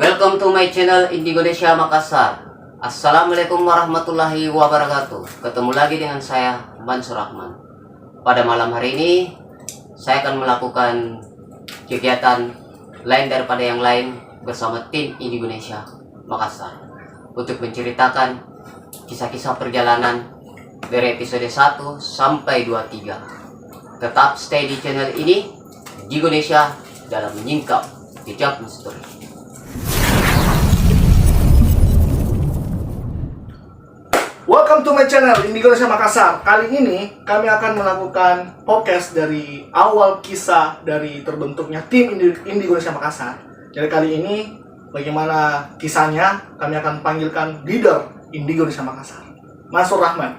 Welcome to my channel Indonesia Makassar. Assalamualaikum warahmatullahi wabarakatuh. Ketemu lagi dengan saya Mansur Rahman. Pada malam hari ini saya akan melakukan kegiatan lain daripada yang lain bersama tim Indonesia Makassar untuk menceritakan kisah-kisah perjalanan dari episode 1 sampai 23. Tetap stay di channel ini Indonesia dalam menyingkap jejak misteri. Welcome to my channel Indonesia Makassar. Kali ini kami akan melakukan podcast dari awal kisah dari terbentuknya tim Indonesia Makassar. Jadi kali ini bagaimana kisahnya kami akan panggilkan leader Indonesia Makassar, Mansur Rahman.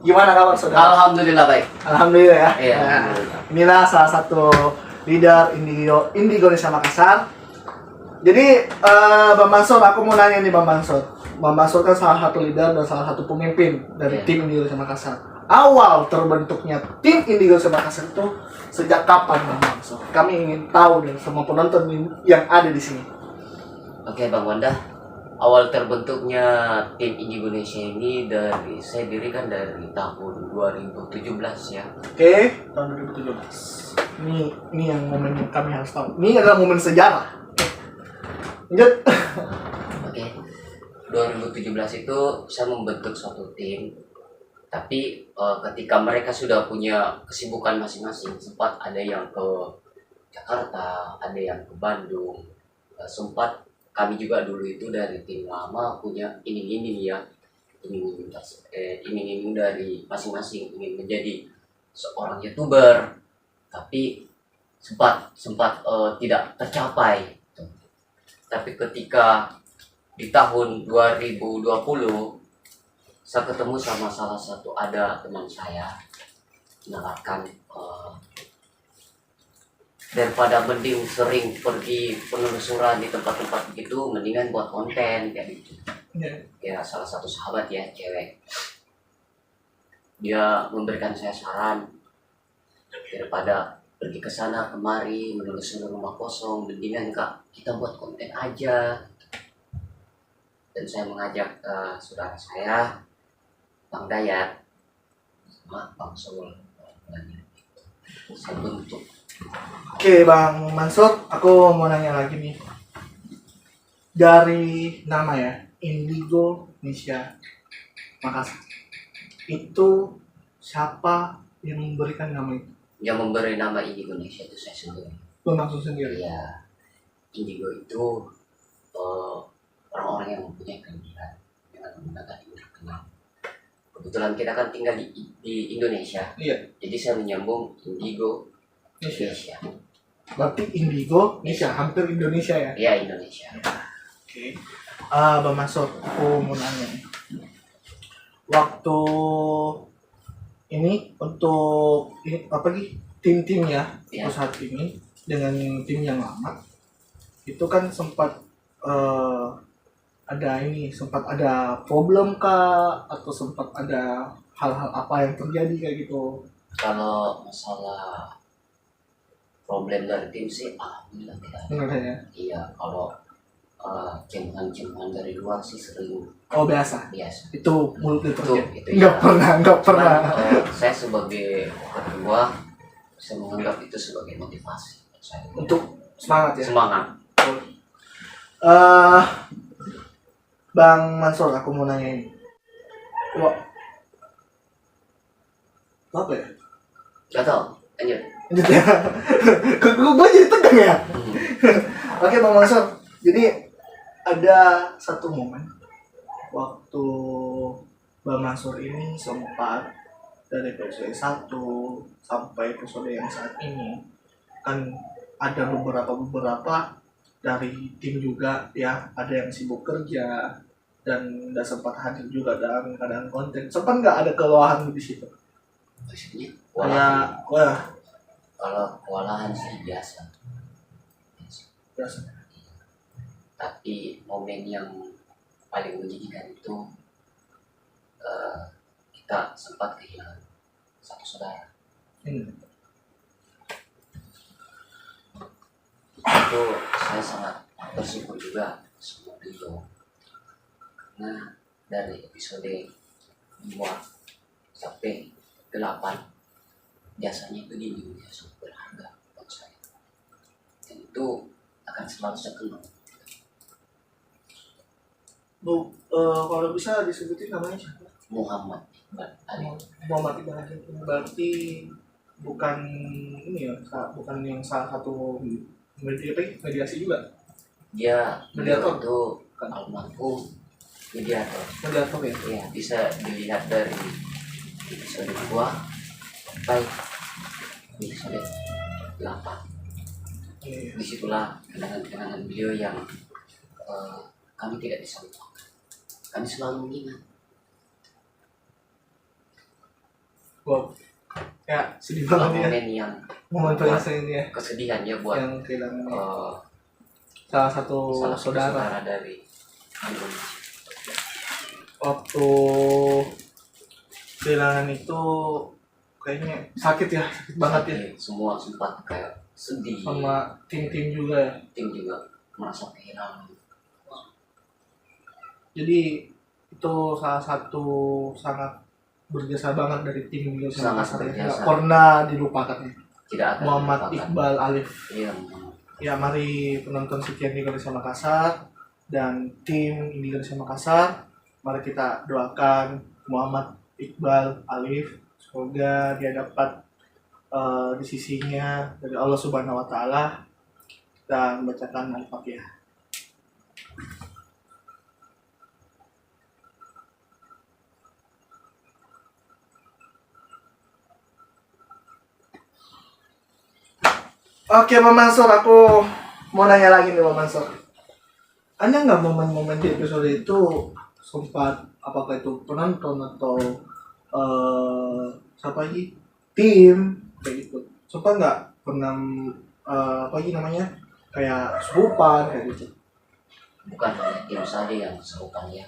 Gimana kabar saudara? Alhamdulillah baik. Alhamdulillah ya. Iya, Nah, alhamdulillah. inilah salah satu leader Indonesia Makassar. Jadi Bang Mansur, aku mau nanya nih Bang Mansur. Bang Mansur kan salah satu leader dan salah satu pemimpin dari Iya. tim Indonesia Makassar. Awal terbentuknya tim Indonesia Makassar itu sejak kapan Bang Mansur? Kami ingin tahu dari semua penonton yang ada di sini. Oke Bang Wanda, awal terbentuknya tim Indonesia ini saya dirikan dari tahun 2017 ya. Oke, tahun 2017. Ini yang momen yang kami harus tahu. Ini adalah momen sejarah. Lanjut. Oke, 2017 itu saya membentuk suatu tim. Tapi ketika mereka sudah punya kesibukan masing-masing, sempat ada yang ke Jakarta, ada yang ke Bandung. Sempat kami juga dulu itu dari tim lama punya iming-iming ya, iming-iming dari masing-masing ingin menjadi seorang YouTuber, tapi sempat tidak tercapai. Tapi ketika di tahun 2020 saya ketemu sama salah satu ada teman saya menawarkan daripada mending sering pergi penelusuran di tempat-tempat begitu, mendingan buat konten kayak gitu. Ya salah satu sahabat ya cewek, dia memberikan saya saran daripada pergi ke sana kemari menelusuri rumah kosong, mendingan Kak kita buat konten aja. Dan saya mengajak saudara saya Bang Dayat sama Bang Sol, saya bentuk. Oke Bang Mansur, aku mau nanya lagi nih. Dari nama ya, Indonesia Makassar, itu siapa yang memberikan nama itu? Yang memberi nama Indonesia itu saya sendiri. Bang Mansur sendiri. Ya, Indigo itu orang-orang yang mempunyai kelebihan dengan menggunakan indera keenam. Kebetulan kita kan tinggal di Indonesia, Iya. jadi saya menyambung Indigo Indonesia. Indonesia. Berarti Indigo Indonesia, hampir Indonesia ya. Ya Indonesia. Oke. Bang Mansur, aku mau nanya nih. Waktu ini untuk apa sih tim-tim ya, Ya. saat ini dengan tim yang lama itu kan sempat sempat ada problem kah, atau sempat ada hal-hal apa yang terjadi kayak gitu? Kalau masalah problem dari tim sih alhamdulillah tidak ada. Benar ya? Iya, kalau cembuhan-cembuhan dari luar sih sering Oh biasa. biasa. Itu mulut Itu terjadi. ya. Nggak pernah. Cuman, saya sebagai ketua, saya menganggap itu sebagai motivasi untuk saya. Untuk semangat ya. Semangat. Eh, Bang Mansur, aku mau nanya ini. Wah, apa ya? Gak tau, lanjut. Lanjut ya. Gue jadi tegang ya. Oke Bang Mansur, jadi ada satu momen waktu Bang Mansur ini sempat dari episode 1 sampai episode yang saat ini kan ada beberapa dari tim juga ya, ada yang sibuk kerja dan nggak sempat hadir juga dalam keadaan konten. Sempat nggak ada keluhan di situ? Maksudnya, Kayak wah kalau kewalahan sih biasa. biasa. Tapi momen yang paling menyedihkan itu kita sempat kehilangan satu saudara. itu saya sangat bersyukur juga sama beliau, karena dari episode 2 sampai 8 jasanya itu dinilai sangat berharga buat saya, dan itu akan selalu saya kenang. Bu, kalau bisa disebutin namanya siapa? Muhammad Iqbal Ali. Muhammad Ibrahim. Berarti bukan ini ya, bukan yang salah satu mediasi juga. Dia Mediator. itu almarhum mediator. Mediator ya. Ya, bisa dilihat dari episode 2 sampai episode 8. Iya. Disitulah kenangan-kenangan beliau yang kami tidak bisa lupakan. Kami selalu mengingat. Wow. Ya, sedih banget ya. Momen yang Momen buat ini ya. kesedihan ya buat Yang kehilangan salah salah satu satu saudara. saudara dari Indonesia. Waktu kehilangan itu kayaknya sakit ya, sakit banget ya. Semua sempat kayak sedih. Sama tim-tim juga ya. Tim juga merasa kehilangan. Jadi itu salah satu sangat berjasa banget dari tim Indonesia Sangat Makassar ya. berjasa. Nggak pernah dilupakan ya. Tidak akan Muhammad dilupakan. Iqbal Alif. Iya. Ya, mari penonton sekian di Indonesia Makassar dan tim Indonesia Makassar, mari kita doakan Muhammad Iqbal Alif, semoga dia dapat di sisinya dari Allah Subhanahu Wa Taala, dan bacakan Al-Fatihah. Oke, Pak Mansur, aku mau nanya lagi nih, Pak Mansur. Ada nggak momen-momen di episode itu sempat, apakah itu penonton atau siapa lagi, tim kayak gitu, sempat nggak pernah apa lagi namanya, kayak kesurupan kayak gitu? Bukan hanya tim saja yang kesurupan ya.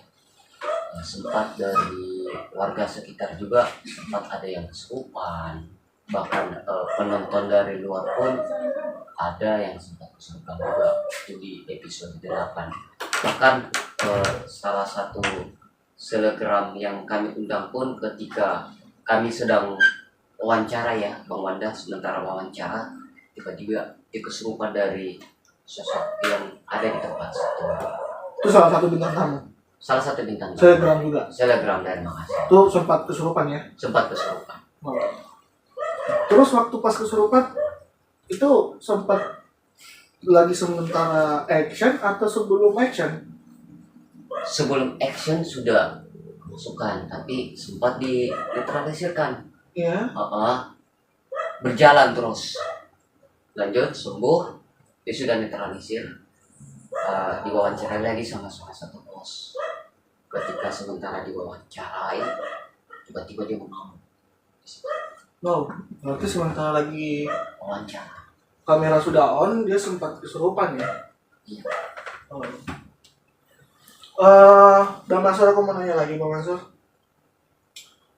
Sempat dari warga sekitar juga sempat ada yang kesurupan. Bahkan penonton dari luar pun ada yang sempat kesurupan juga. Itu di episode 8. Bahkan salah satu selegram yang kami undang pun ketika kami sedang wawancara ya, Bang Wanda, sementara wawancara tiba-tiba kesurupan dari sosok yang ada di tempat itu. Itu salah satu bintang tamu, Salah satu bintang selegram juga. selegram dari Makassar Itu sempat kesurupan ya. sempat kesurupan. Oh. Terus waktu pas kesurupan itu sempat lagi sementara action atau sebelum action? Sebelum action sudah kesukaan, tapi sempat dinetralisirkan. Ya. Berjalan terus, lanjut sembuh, dia sudah netralisir. Diwawancara lagi sama salah satu bos. Ketika sementara diwawancarai, tiba-tiba dia mengamuk. Wow, berarti sementara lagi Wawancara. kamera sudah on, dia sempat kesurupan ya? Iya. Oh. Bang Mansur, aku mau nanya lagi, Bang Mansur.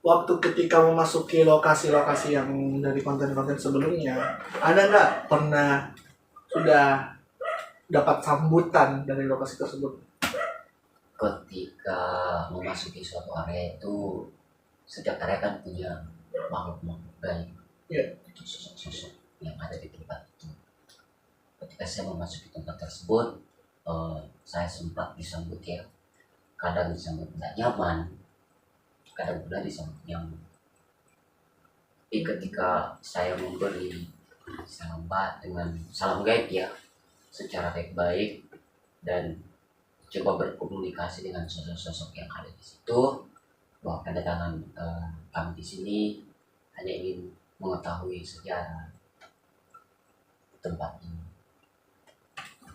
Waktu ketika memasuki lokasi-lokasi yang dari konten-konten sebelumnya, ada nggak pernah sudah dapat sambutan dari lokasi tersebut? Ketika memasuki suatu area itu, setiap area kan punya makhluk-makhluk gaib. Iya. Itu sosok-sosok yang ada di tempat itu. Ketika saya memasuki tempat tersebut, saya sempat disambut ya. Kadang disambut tidak nyaman, kadang pula disambut nyaman. Tapi ketika saya memberi salam dengan salam gaib ya, secara baik-baik dan coba berkomunikasi dengan sosok-sosok yang ada di situ, bahwa kedatangan kami di sini hanya ingin mengetahui sejarah tempat ini.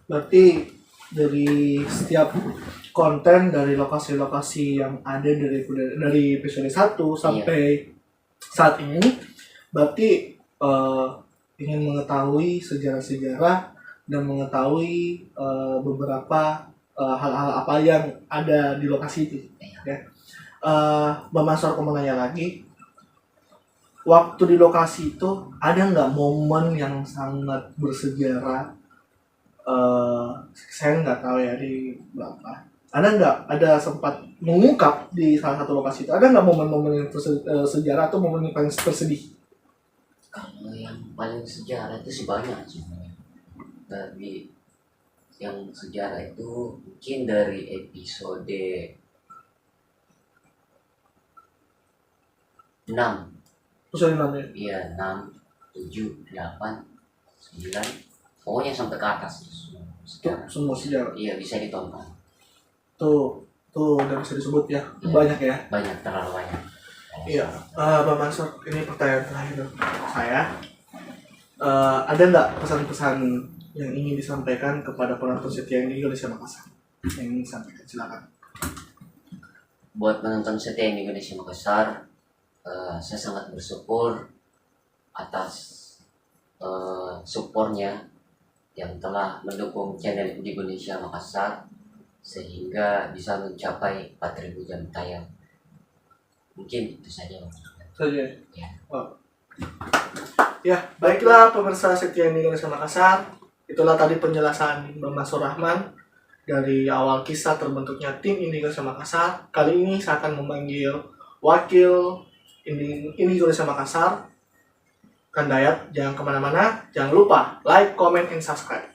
Berarti dari setiap konten dari lokasi-lokasi yang ada dari episode 1 sampai saat ini, berarti ingin mengetahui sejarah-sejarah dan mengetahui beberapa hal-hal apa yang ada di lokasi itu. Ya. Bang Mansur, aku mau nanya lagi, waktu di lokasi itu ada nggak momen yang sangat bersejarah saya nggak tahu ya di berapa. Ada sempat mengungkap di salah satu lokasi itu, ada nggak momen-momen yang sejarah atau momen yang paling tersedih? Kalau yang paling sejarah itu sih banyak sebenarnya. Tapi yang sejarah itu mungkin dari episode 6. Khususnya namanya. Iya, 6, 7, 8, 9. Pokoknya sampai ke atas terus. Sejarah. Semua sejarah. Iya, bisa ditonton. Tuh udah bisa disebut ya. Iya. Banyak ya. Banyak, terlalu banyak. Iya, Bang Mansur, ini pertanyaan terakhir saya. Ada nggak pesan-pesan yang ingin disampaikan kepada penonton setia yang di Indonesia Makassar? Yang ingin disampaikan, silakan. Buat penonton setia di Indonesia Makassar, saya sangat bersyukur atas supportnya yang telah mendukung channel di Indonesia Makassar sehingga bisa mencapai 4.000 jam tayang. Mungkin itu saja. Saja. Ya. Oh. Ya, baiklah pemirsa setia di Indonesia Makassar. Itulah tadi penjelasan Bang Mansur Rahman dari awal kisah terbentuknya tim Indonesia Makassar. Kali ini saya akan memanggil wakil Indonesia Makassar, Kang Dayat. Jangan kemana-mana, jangan lupa like, comment, and subscribe.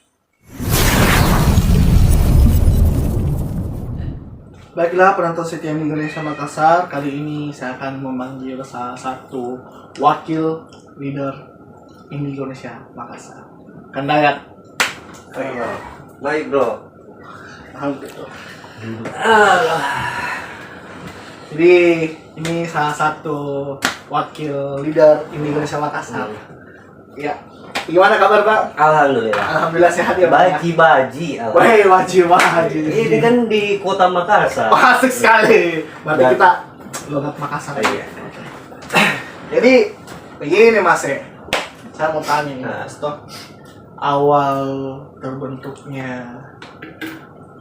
Baiklah penonton setia Indonesia Makassar, kali ini saya akan memanggil salah satu wakil leader Indonesia Makassar, Kang Dayat. Baik bro. Alhamdulillah. Jadi ini salah satu wakil leader Indonesia Makassar. Ya, gimana kabar Pak? Alhamdulillah. Alhamdulillah sehat ya Pak. Baji. Wah, wajib. Ini kan di kota Makassar. Asik sekali. Berarti Dan- kita logat Makassar. Iya. Jadi begini Mas ya. Saya mau tanya nih, Nah. Mas toh awal terbentuknya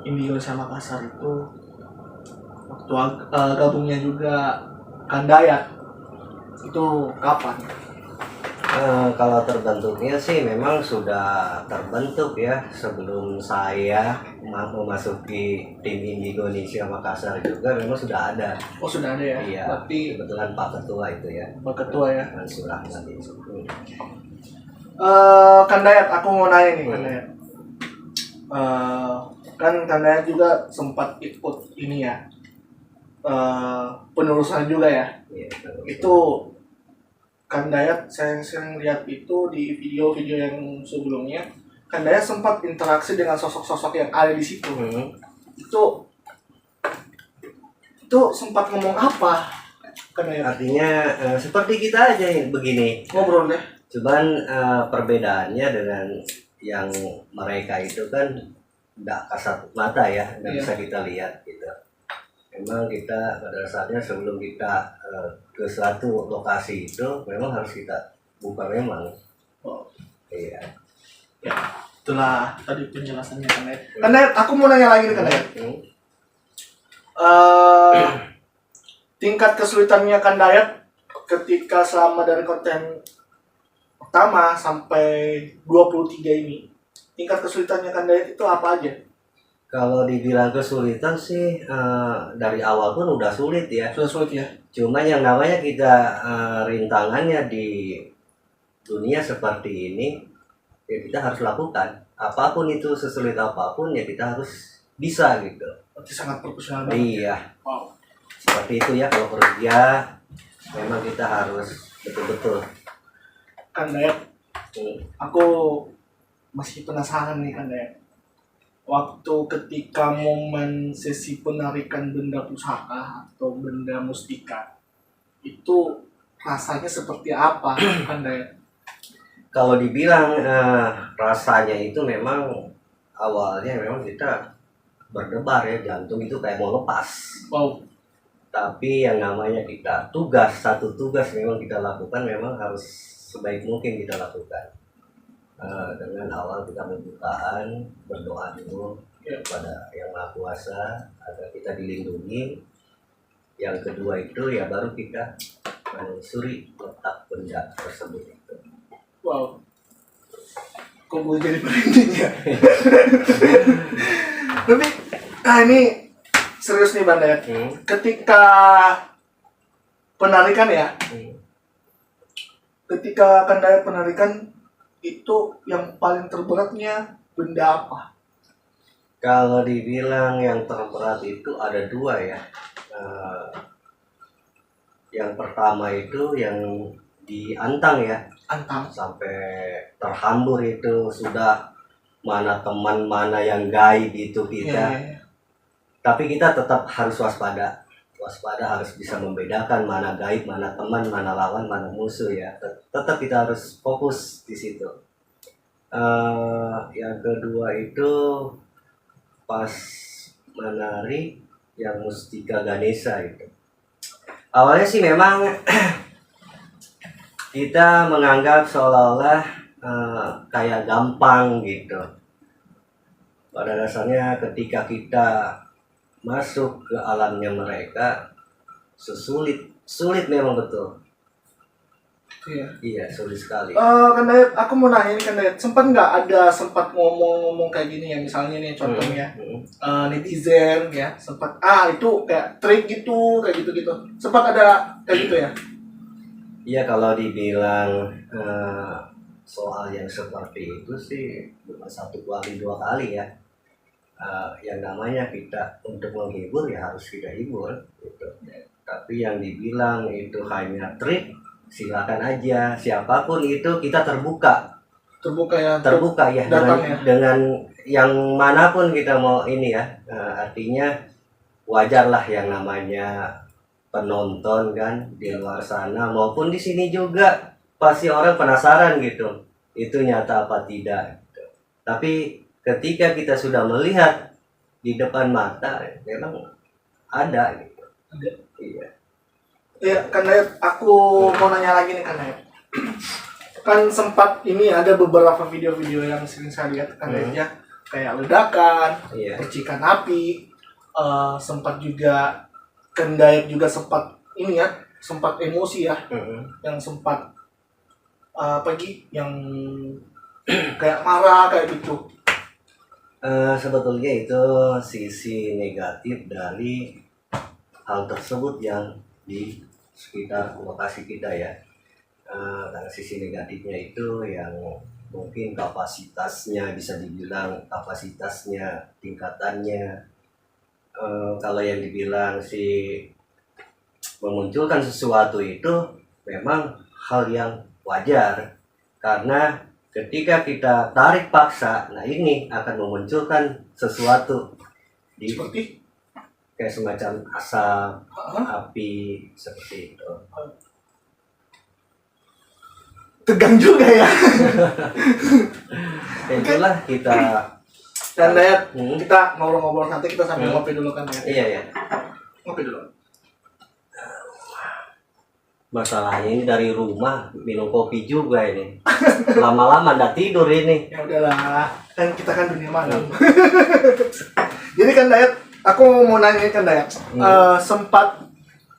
Indonesia Makassar itu waktu gabungnya juga Kang Dayat itu kapan? Kalau terbentuknya sih memang sudah terbentuk ya sebelum saya memasuki tim Indonesia Makassar juga memang sudah ada. Oh sudah ada ya. Iya. Berarti Kebetulan Pak Ketua itu ya. Pak Ketua ya. Mansur Rahman itu. Kang Dayat, aku mau nanya nih Kang Dayat. Kan Kang Dayat juga sempat ikut ini ya, penerusan juga ya. Iya. Itu Kang Dayat saya sering lihat itu di video-video yang sebelumnya, Kang Dayat sempat interaksi dengan sosok-sosok yang ada di situ. Itu sempat ngomong apa Kang Dayat? Artinya seperti kita aja begini. Ngobrol deh. Cuman perbedaannya dengan yang mereka itu kan nggak kasat mata ya, nggak Iya. bisa kita lihat gitu. Memang kita pada dasarnya sebelum kita ke suatu lokasi itu memang harus kita buka memang. Oh, Iya. ya, itulah tadi penjelasannya Kang Dayat. Kang Dayat, aku mau nanya lagi nih Kang Dayat. Tingkat kesulitannya Kang Dayat ketika selama dari konten pertama sampai 23 ini, tingkat kesulitannya Kang Dayat itu apa aja? Kalau dibilang kesulitan sih dari awal pun udah sulit ya. Sudah sulit ya? Cuma yang namanya kita rintangannya di dunia seperti ini ya kita harus lakukan. Apapun itu sesulit apapun ya kita harus bisa gitu. Berarti sangat profesional banget. Iya. Wow. Seperti itu ya kalau kerja memang kita harus betul-betul. Kang Dayat, aku masih penasaran nih Kang Dayat. Waktu ketika momen sesi penarikan benda pusaka atau benda mustika, itu rasanya seperti apa Kang Dayat? Kalau dibilang rasanya itu memang awalnya memang kita berdebar ya, jantung itu kayak mau lepas. Wow. Tapi yang namanya kita satu tugas memang kita lakukan memang harus sebaik mungkin kita lakukan. Dengan awal kita pembukaan berdoa dulu kepada Yang Maha Kuasa agar kita dilindungi. Yang kedua itu ya baru kita menelusuri letak benda tersebut itu. Wow. Aku kok gue jadi merinding ya. Tapi ini serius nih Bang Dayat. Ketika penarikan ya, ketika Kang Dayat penarikan itu yang paling terberatnya benda apa? Kalau dibilang yang terberat itu ada dua ya. Yang pertama itu yang diantang ya, Antang. sampai terhambur itu sudah mana teman mana yang gaib itu kita. Iya. Tapi kita tetap harus waspada. Waspada harus bisa membedakan mana gaib, mana teman, mana lawan, mana musuh ya. Tetap kita harus fokus di situ. Yang kedua itu pas menari yang Mustika Ganesha itu. Awalnya sih memang kita menganggap seolah-olah kayak gampang gitu. Pada dasarnya ketika kita masuk ke alamnya mereka, sulit memang betul. Iya. Iya, sulit sekali. Kang Dayat, aku mau nanya nih Kang Dayat, sempat ngomong kayak gini ya, misalnya nih contohnya netizen ya, sempat itu kayak trik gitu, kayak gitu-gitu. Sempat ada kayak gitu ya? Iya, kalau dibilang soal yang seperti itu sih bukan satu kali dua kali ya. Yang namanya kita untuk menghibur ya harus kita hibur gitu. Tapi yang dibilang itu hanya trik, silakan aja, siapapun itu kita terbuka ya dengan yang manapun kita mau ini ya. Artinya wajarlah yang namanya penonton kan di luar sana maupun di sini juga pasti orang penasaran gitu, itu nyata apa tidak gitu. Tapi ketika kita sudah melihat di depan mata memang ada gitu. Ada. Iya. Iya, Kang Dayat, aku mau nanya lagi nih Kang Dayat. Kan sempat ini ada beberapa video-video yang sering saya lihat Kang Dayat ya, kayak ledakan, Iya. percikan api, sempat juga Kang Dayat juga sempat ini ya, sempat emosi ya, yang sempat yang kayak marah kayak gitu. Sebetulnya itu sisi negatif dari hal tersebut yang di sekitar lokasi kita ya. Karena sisi negatifnya itu yang mungkin kapasitasnya bisa dibilang tingkatannya, kalau yang dibilang si memunculkan sesuatu itu memang hal yang wajar, karena ketika kita tarik paksa, nah ini akan memunculkan sesuatu di Seperti kayak semacam asap, api seperti itu. tegang juga ya. Itulah kita. Dan Dayat, kita ngobrol-ngobrol nanti kita sambil ngopi dulu kan Dayat. Iya ya. Ngopi dulu. Masalahnya ini dari rumah minum kopi juga ini. Lama-lama nggak tidur ini. Ya udahlah, kan kita kan dunia malam. Jadi kan Dayat, aku mau nanya kan Dayat, sempat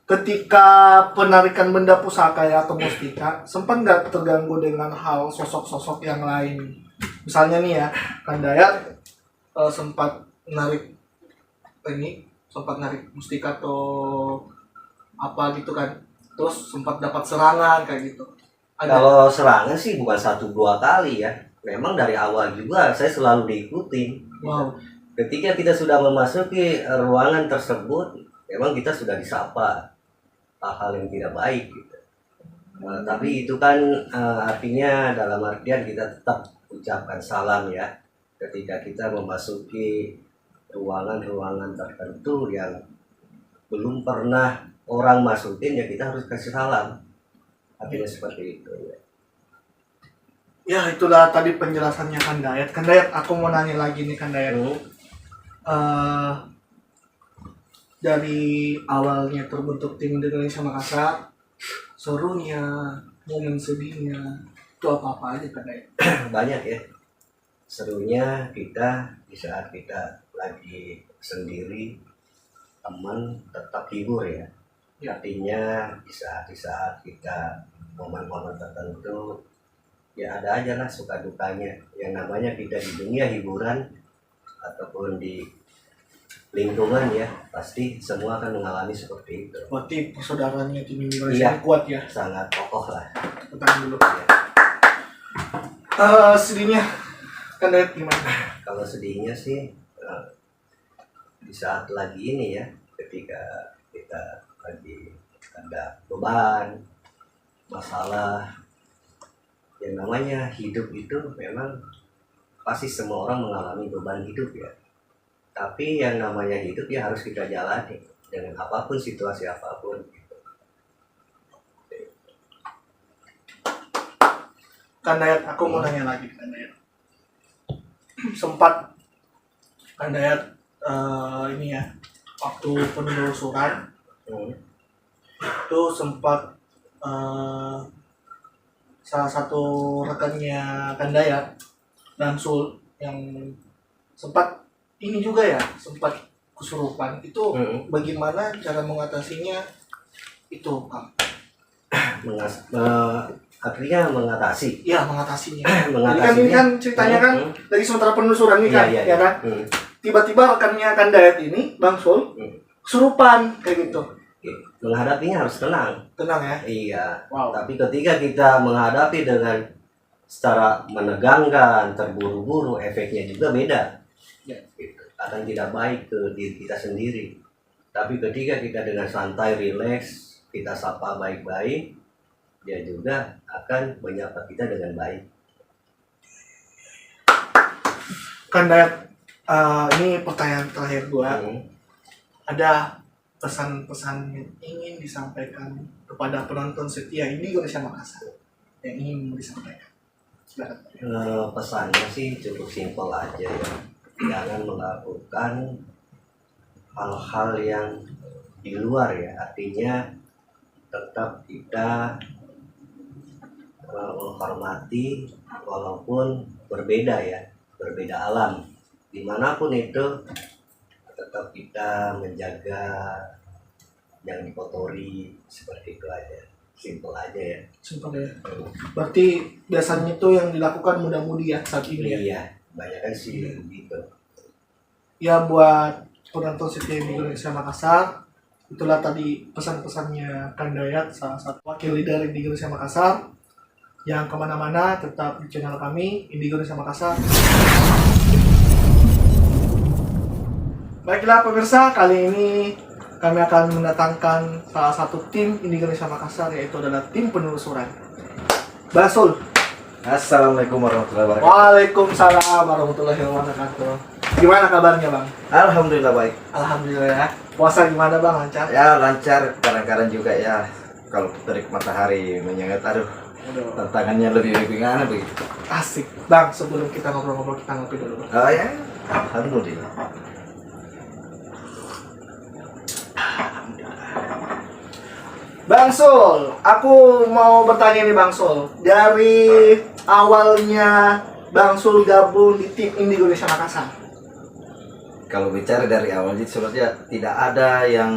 ketika penarikan benda pusaka ya atau mustika, sempat nggak terganggu dengan hal sosok-sosok yang lain? Misalnya nih ya, kan Dayat sempat narik mustika atau apa gitu kan, terus sempat dapat serangan kayak gitu. Kalau serangan sih bukan 1-2 kali ya. Memang dari awal juga saya selalu diikutin. Wow. Ketika kita sudah memasuki ruangan tersebut, memang kita sudah disapa hal-hal yang tidak baik gitu. Tapi itu kan artinya dalam artian kita tetap ucapkan salam ya. Ketika kita memasuki ruangan-ruangan tertentu yang belum pernah orang masukin, ya kita harus kasih salam. Artinya seperti itu ya. Ya itulah tadi penjelasannya Kang Dayat. Kang Dayat, aku mau nanya lagi nih Kang Dayat. Dari awalnya terbentuk tim Indonesia Makassar, serunya, momen sedihnya, itu apa-apa aja Kang Dayat? Banyak ya. Serunya kita di saat kita lagi sendiri, teman tetap hibur ya. Artinya di saat kita momen-momen tertentu ya ada aja lah suka dukanya. Yang namanya kita di dunia hiburan ataupun di lingkungan ya, pasti semua akan mengalami seperti itu. Berarti persaudaraannya tim Indonesia Iya. kuat ya. Sangat kokoh lah. Tenang dulu. Ya. Sedihnya kan Dayat gimana? Kalau sedihnya sih di saat lagi ini ya, ketika kita lagi ada beban, masalah, yang namanya hidup itu memang pasti semua orang mengalami beban hidup ya. Tapi yang namanya hidup ya harus kita jalani dengan apapun situasi apapun. Kan Dayat, aku mau nanya lagi kan Dayat. Sempat kan Dayat ini ya, waktu penelusuran Hmm. itu sempat salah satu rekannya kan Dayat, Bangsul, yang sempat ini juga ya, sempat kesurupan. Itu Hmm. bagaimana cara mengatasinya itu, Kang? Akhirnya mengatasi. Ya, mengatasinya. Jadi kan Mengatasinya. ini kan ceritanya kan Hmm. dari sementara penelusuran ini kan, Iya, ya kan? Hmm. Tiba-tiba rekannya kan Dayat ini, Bang Sul, kesurupan kayak gitu. Menghadapinya harus tenang. Tenang ya. Iya. Wow. Tapi ketika kita menghadapi dengan secara menegangkan, terburu-buru, efeknya juga beda. Ya. Gitu. Akan tidak baik ke diri kita sendiri. Tapi ketika kita dengan santai, rileks, kita sapa baik-baik, dia juga akan menyapa kita dengan baik. Kan Dayat, ini pertanyaan terakhir gua. Hmm. Ada pesan-pesan yang ingin disampaikan kepada penonton setia Indonesia Makassar yang ingin disampaikan? Silakan. Pesannya sih cukup simpel aja ya. Jangan melakukan hal-hal yang di luar ya. Artinya tetap kita menghormati walaupun berbeda ya, berbeda alam. Dimanapun itu tetap kita menjaga yang dikotori, seperti itu aja. Simple aja ya. Simpel ya. Berarti biasanya itu yang dilakukan muda-mudi ya saat ini ya. Iya, banyak kan sih begitu. Ya, buat penonton setia Indonesia Makassar, itulah tadi pesan-pesannya Kang Dayat, salah satu wakil leader Indonesia Makassar. Yang kemana-mana tetap di channel kami Indonesia Makassar. Baiklah pemirsa, kali ini kami akan mendatangkan salah satu tim Indonesia Makassar, yaitu adalah tim penelusuran. Basul. Assalamualaikum warahmatullahi wabarakatuh. Waalaikumsalam warahmatullahi wabarakatuh. Gimana kabarnya Bang? Alhamdulillah baik. Alhamdulillah ya. Puasa gimana Bang, lancar? Ya lancar, kadang-kadang juga ya kalau terik matahari menyengat, aduh Aduh, tantangannya lebih ringan begitu. asik. Bang, sebelum kita ngobrol-ngobrol, kita ngopi dulu. Bang. Oh ya, alhamdulillah. Bang Sul, aku mau bertanya nih Bang Sul. Dari awalnya Bang Sul gabung di tim Indonesia Makassar. Kalau bicara dari awal itu sebenarnya tidak ada yang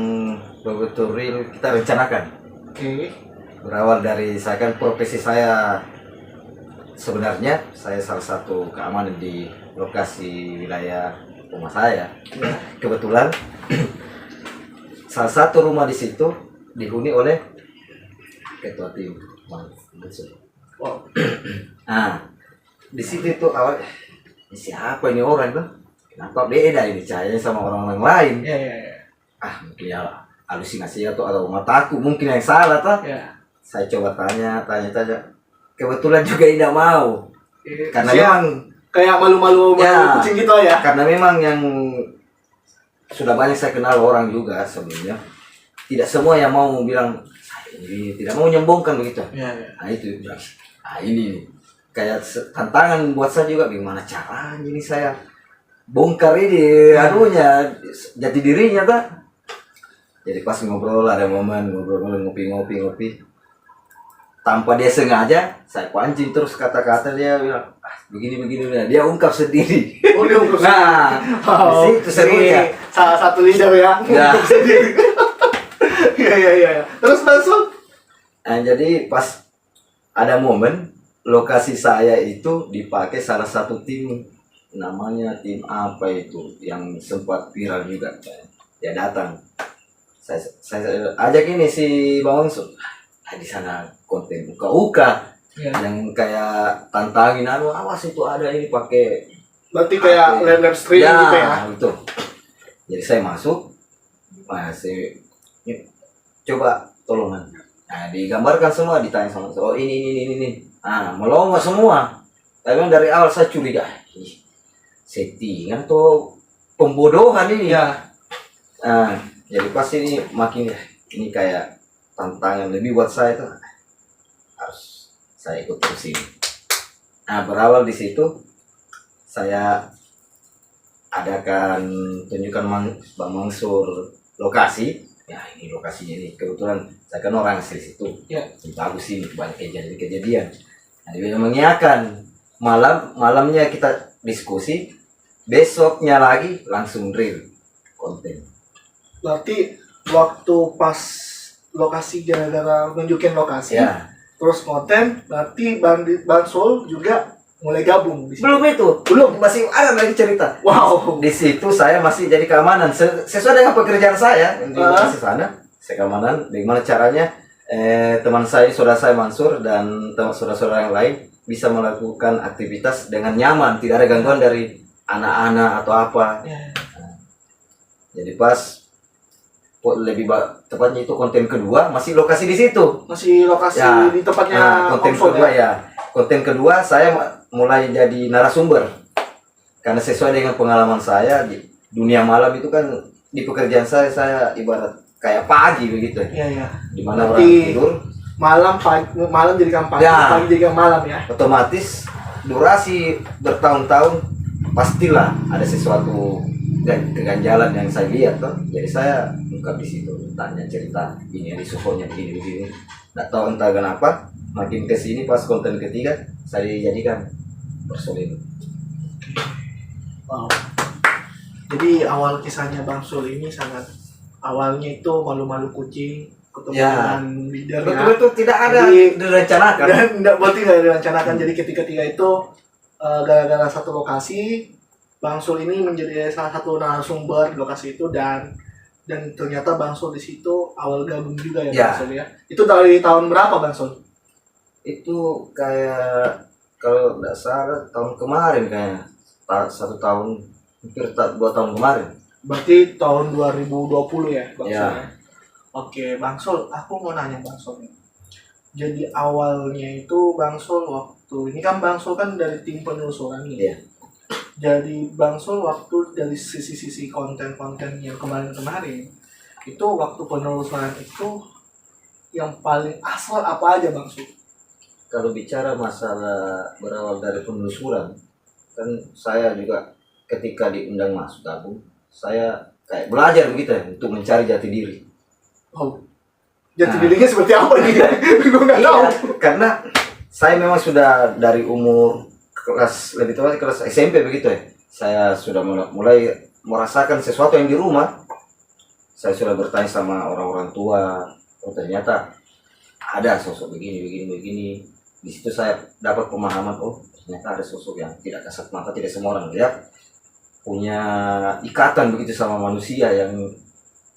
betul real kita rencanakan. Oke. Berawal dari saya kan profesi saya sebenarnya saya salah satu keamanan di lokasi wilayah rumah saya. Kebetulan salah satu rumah di situ dihuni oleh ketua tim. Wow. Nah, di situ itu awal ini siapa ini orang tuh? Kenapa beda ini cahayanya sama orang-orang lain? Ya, ya, ya. Mungkin ya halusinasi atau mataku mungkin yang salah toh. Ya. Saya coba tanya. Kebetulan juga tidak mau. Karena Siap. memang Kayak malu-malu Ya. kucing gitu ya. karena memang yang sudah banyak saya kenal orang juga sebelumnya. Tidak semua yang mau bilang saya ini tidak mau menyombongkan begitu. Ya, ya. Nah itu bilang, ini kayak tantangan buat saya juga gimana caranya ini saya bongkar ini anunya jati dirinya tak. Jadi pas ngobrol ada momen ngobrol ngopi tanpa dia sengaja saya pancing terus kata-kata dia bilang begini dia ungkap sendiri. Oh, dia ungkap Nah di situ serunya. ini salah satu leader ya. Ya. Ungkap sendiri. Ya. Terus Bang Sul? Nah, jadi pas ada momen lokasi saya itu dipakai salah satu tim, namanya tim apa itu yang sempat viral juga. Ya datang, saya ajak ini si Bang Onso, di sana konten uka-uka Ya. yang kayak tantangin awas itu ada ini pakai Berarti kayak live streaming gitu ya. betul. Jadi saya masuk, masih coba tolongan. Nah, digambarkan semua, ditanya sama saya, oh ini. Melongo semua. Tapi memang dari awal saya curiga, ih, settingan atau pembodohan ini. Ya. Nah, jadi pas ini makin ini kayak tantangan lebih buat saya tuh, harus saya ikut terus ini. Nah, berawal di situ saya adakan tunjukkan Bang Mansur lokasi. Ya ini lokasinya ini, kebetulan saya kan orang asli situ. Ya. Ini bagus ini, banyak kejadian. Nah, dia mengiyakan. Malamnya kita diskusi, besoknya lagi langsung real konten. Berarti waktu pas lokasi gara-gara nunjukin lokasi, Ya. terus konten, berarti Bansul juga mulai gabung di situ. Belum itu, masih ada lagi cerita. Wow. Di situ saya masih jadi keamanan sesuai dengan pekerjaan saya di lokasi sana. Saya keamanan. Bagaimana caranya teman saya, saudara saya Mansur dan saudara-saudara yang lain bisa melakukan aktivitas dengan nyaman, tidak ada gangguan dari anak-anak atau apa. Ya. Jadi pas tepatnya itu konten kedua masih lokasi di situ. Masih lokasi Ya. di tempatnya Konten Konsul kedua ya. Konten kedua saya mulai jadi narasumber. Karena sesuai dengan pengalaman saya di dunia malam itu kan, di pekerjaan saya ibarat kayak pagi begitu. Iya. Di mana orang Berarti tidur, malam jadikan pagi, Ya. pagi jadikan malam ya. otomatis durasi bertahun-tahun pastilah ada sesuatu keganjalan yang saya lihat tuh. Jadi saya ungkap di situ, tanya cerita ini di suhunya begini. Nggak tahu entah kenapa makin kesini pas konten ketiga saya jadikan personil. Wow. Jadi awal kisahnya Bang Sul ini awalnya itu malu-malu kucing, ketemu Ya. dengan leader ya. Betul-betul tidak ada Jadi- direncanakan. Dan berarti nggak direncanakan. Jadi ketika itu gara-gara satu lokasi, Bang Sul ini menjadi salah satu narasumber di lokasi itu, dan ternyata Bang Sul di situ awal gabung juga ya, Ya. Bang Sul ya. Itu dari tahun berapa Bang Sul? Itu kayak kalau nggak salah tahun kemarin kayaknya, 1 tahun, hampir 2 tahun kemarin. Berarti tahun 2020 ya, Bang Ya. Sul ya. Oke, Bang Sul, aku mau nanya Bang Sul. Jadi awalnya itu Bang Sul waktu ini kan Bang Sul kan dari tim penelusuran nih. Iya. Jadi Bang Sul waktu dari sisi konten-konten yang kemarin-kemarin itu, waktu penelusuran itu yang paling asal apa aja Bang Sul? Kalau bicara masalah berawal dari penelusuran, kan saya juga ketika diundang masuk gabung, saya kayak belajar begitu ya, untuk mencari jati diri. Oh, jati Nah. dirinya seperti apa nih? Gue nggak tahu. Iya, karena saya memang sudah dari umur lebih tua kelas SMP begitu ya. Saya sudah mulai merasakan sesuatu yang di rumah. Saya sudah bertanya sama orang-orang tua, oh ternyata ada sosok begini. Di situ saya dapat pemahaman, oh ternyata ada sosok yang tidak kasat mata, tidak semua orang lihat, punya ikatan begitu sama manusia yang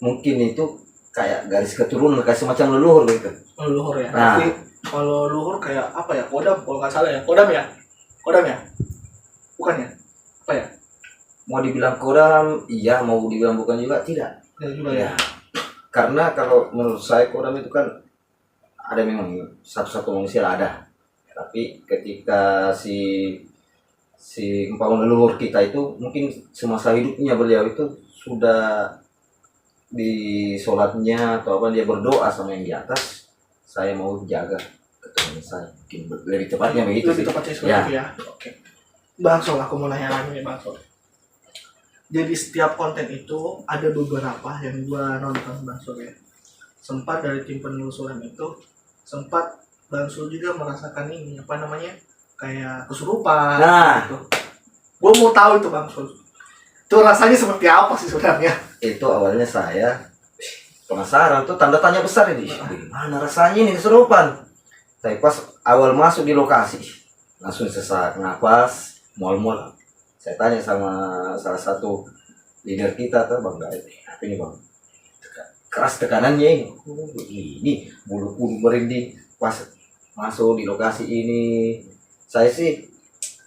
mungkin itu kayak garis keturunan, kayak semacam leluhur gitu. Leluhur ya. Nah. Berarti kalau leluhur kayak apa ya? Kodam, kalau nggak salah ya. Kodam ya? Bukan ya? Apa ya? Mau dibilang kodam, iya, mau dibilang bukan juga, tidak. Ya juga ya. Karena kalau menurut saya kodam itu kan ada, memang satu-satu manusia ada. Tapi ketika si umpama leluhur kita itu mungkin semasa hidupnya beliau itu sudah di sholatnya atau apa dia berdoa sama yang di atas, saya mau jaga keturunan saya, mungkin lebih tepatnya begitu Lebih sih. tepatnya seperti Ya. itu ya. Oke. Bang Sol, aku mau nanya lagi nih Bang Sol. Jadi setiap konten itu ada beberapa yang gua nonton Bang Sol ya. Sempat dari tim penelusuran itu, sempat Bang Sol juga merasakan ini, apa namanya, kayak kesurupan. Nah. Gitu. Gua mau tahu itu Bang Sol. Itu rasanya seperti apa sih sebenarnya? Itu awalnya saya penasaran tuh, tanda tanya besar ini, gimana rasanya ini kesurupan. Tapi pas awal masuk di lokasi langsung sesak nafas, mual-mual. Saya tanya sama salah satu leader kita tuh, Bang Daud, apa ini Bang? Keras tekanannya ini. Oh, ini bulu-bulu merinding pas masuk di lokasi ini. Saya sih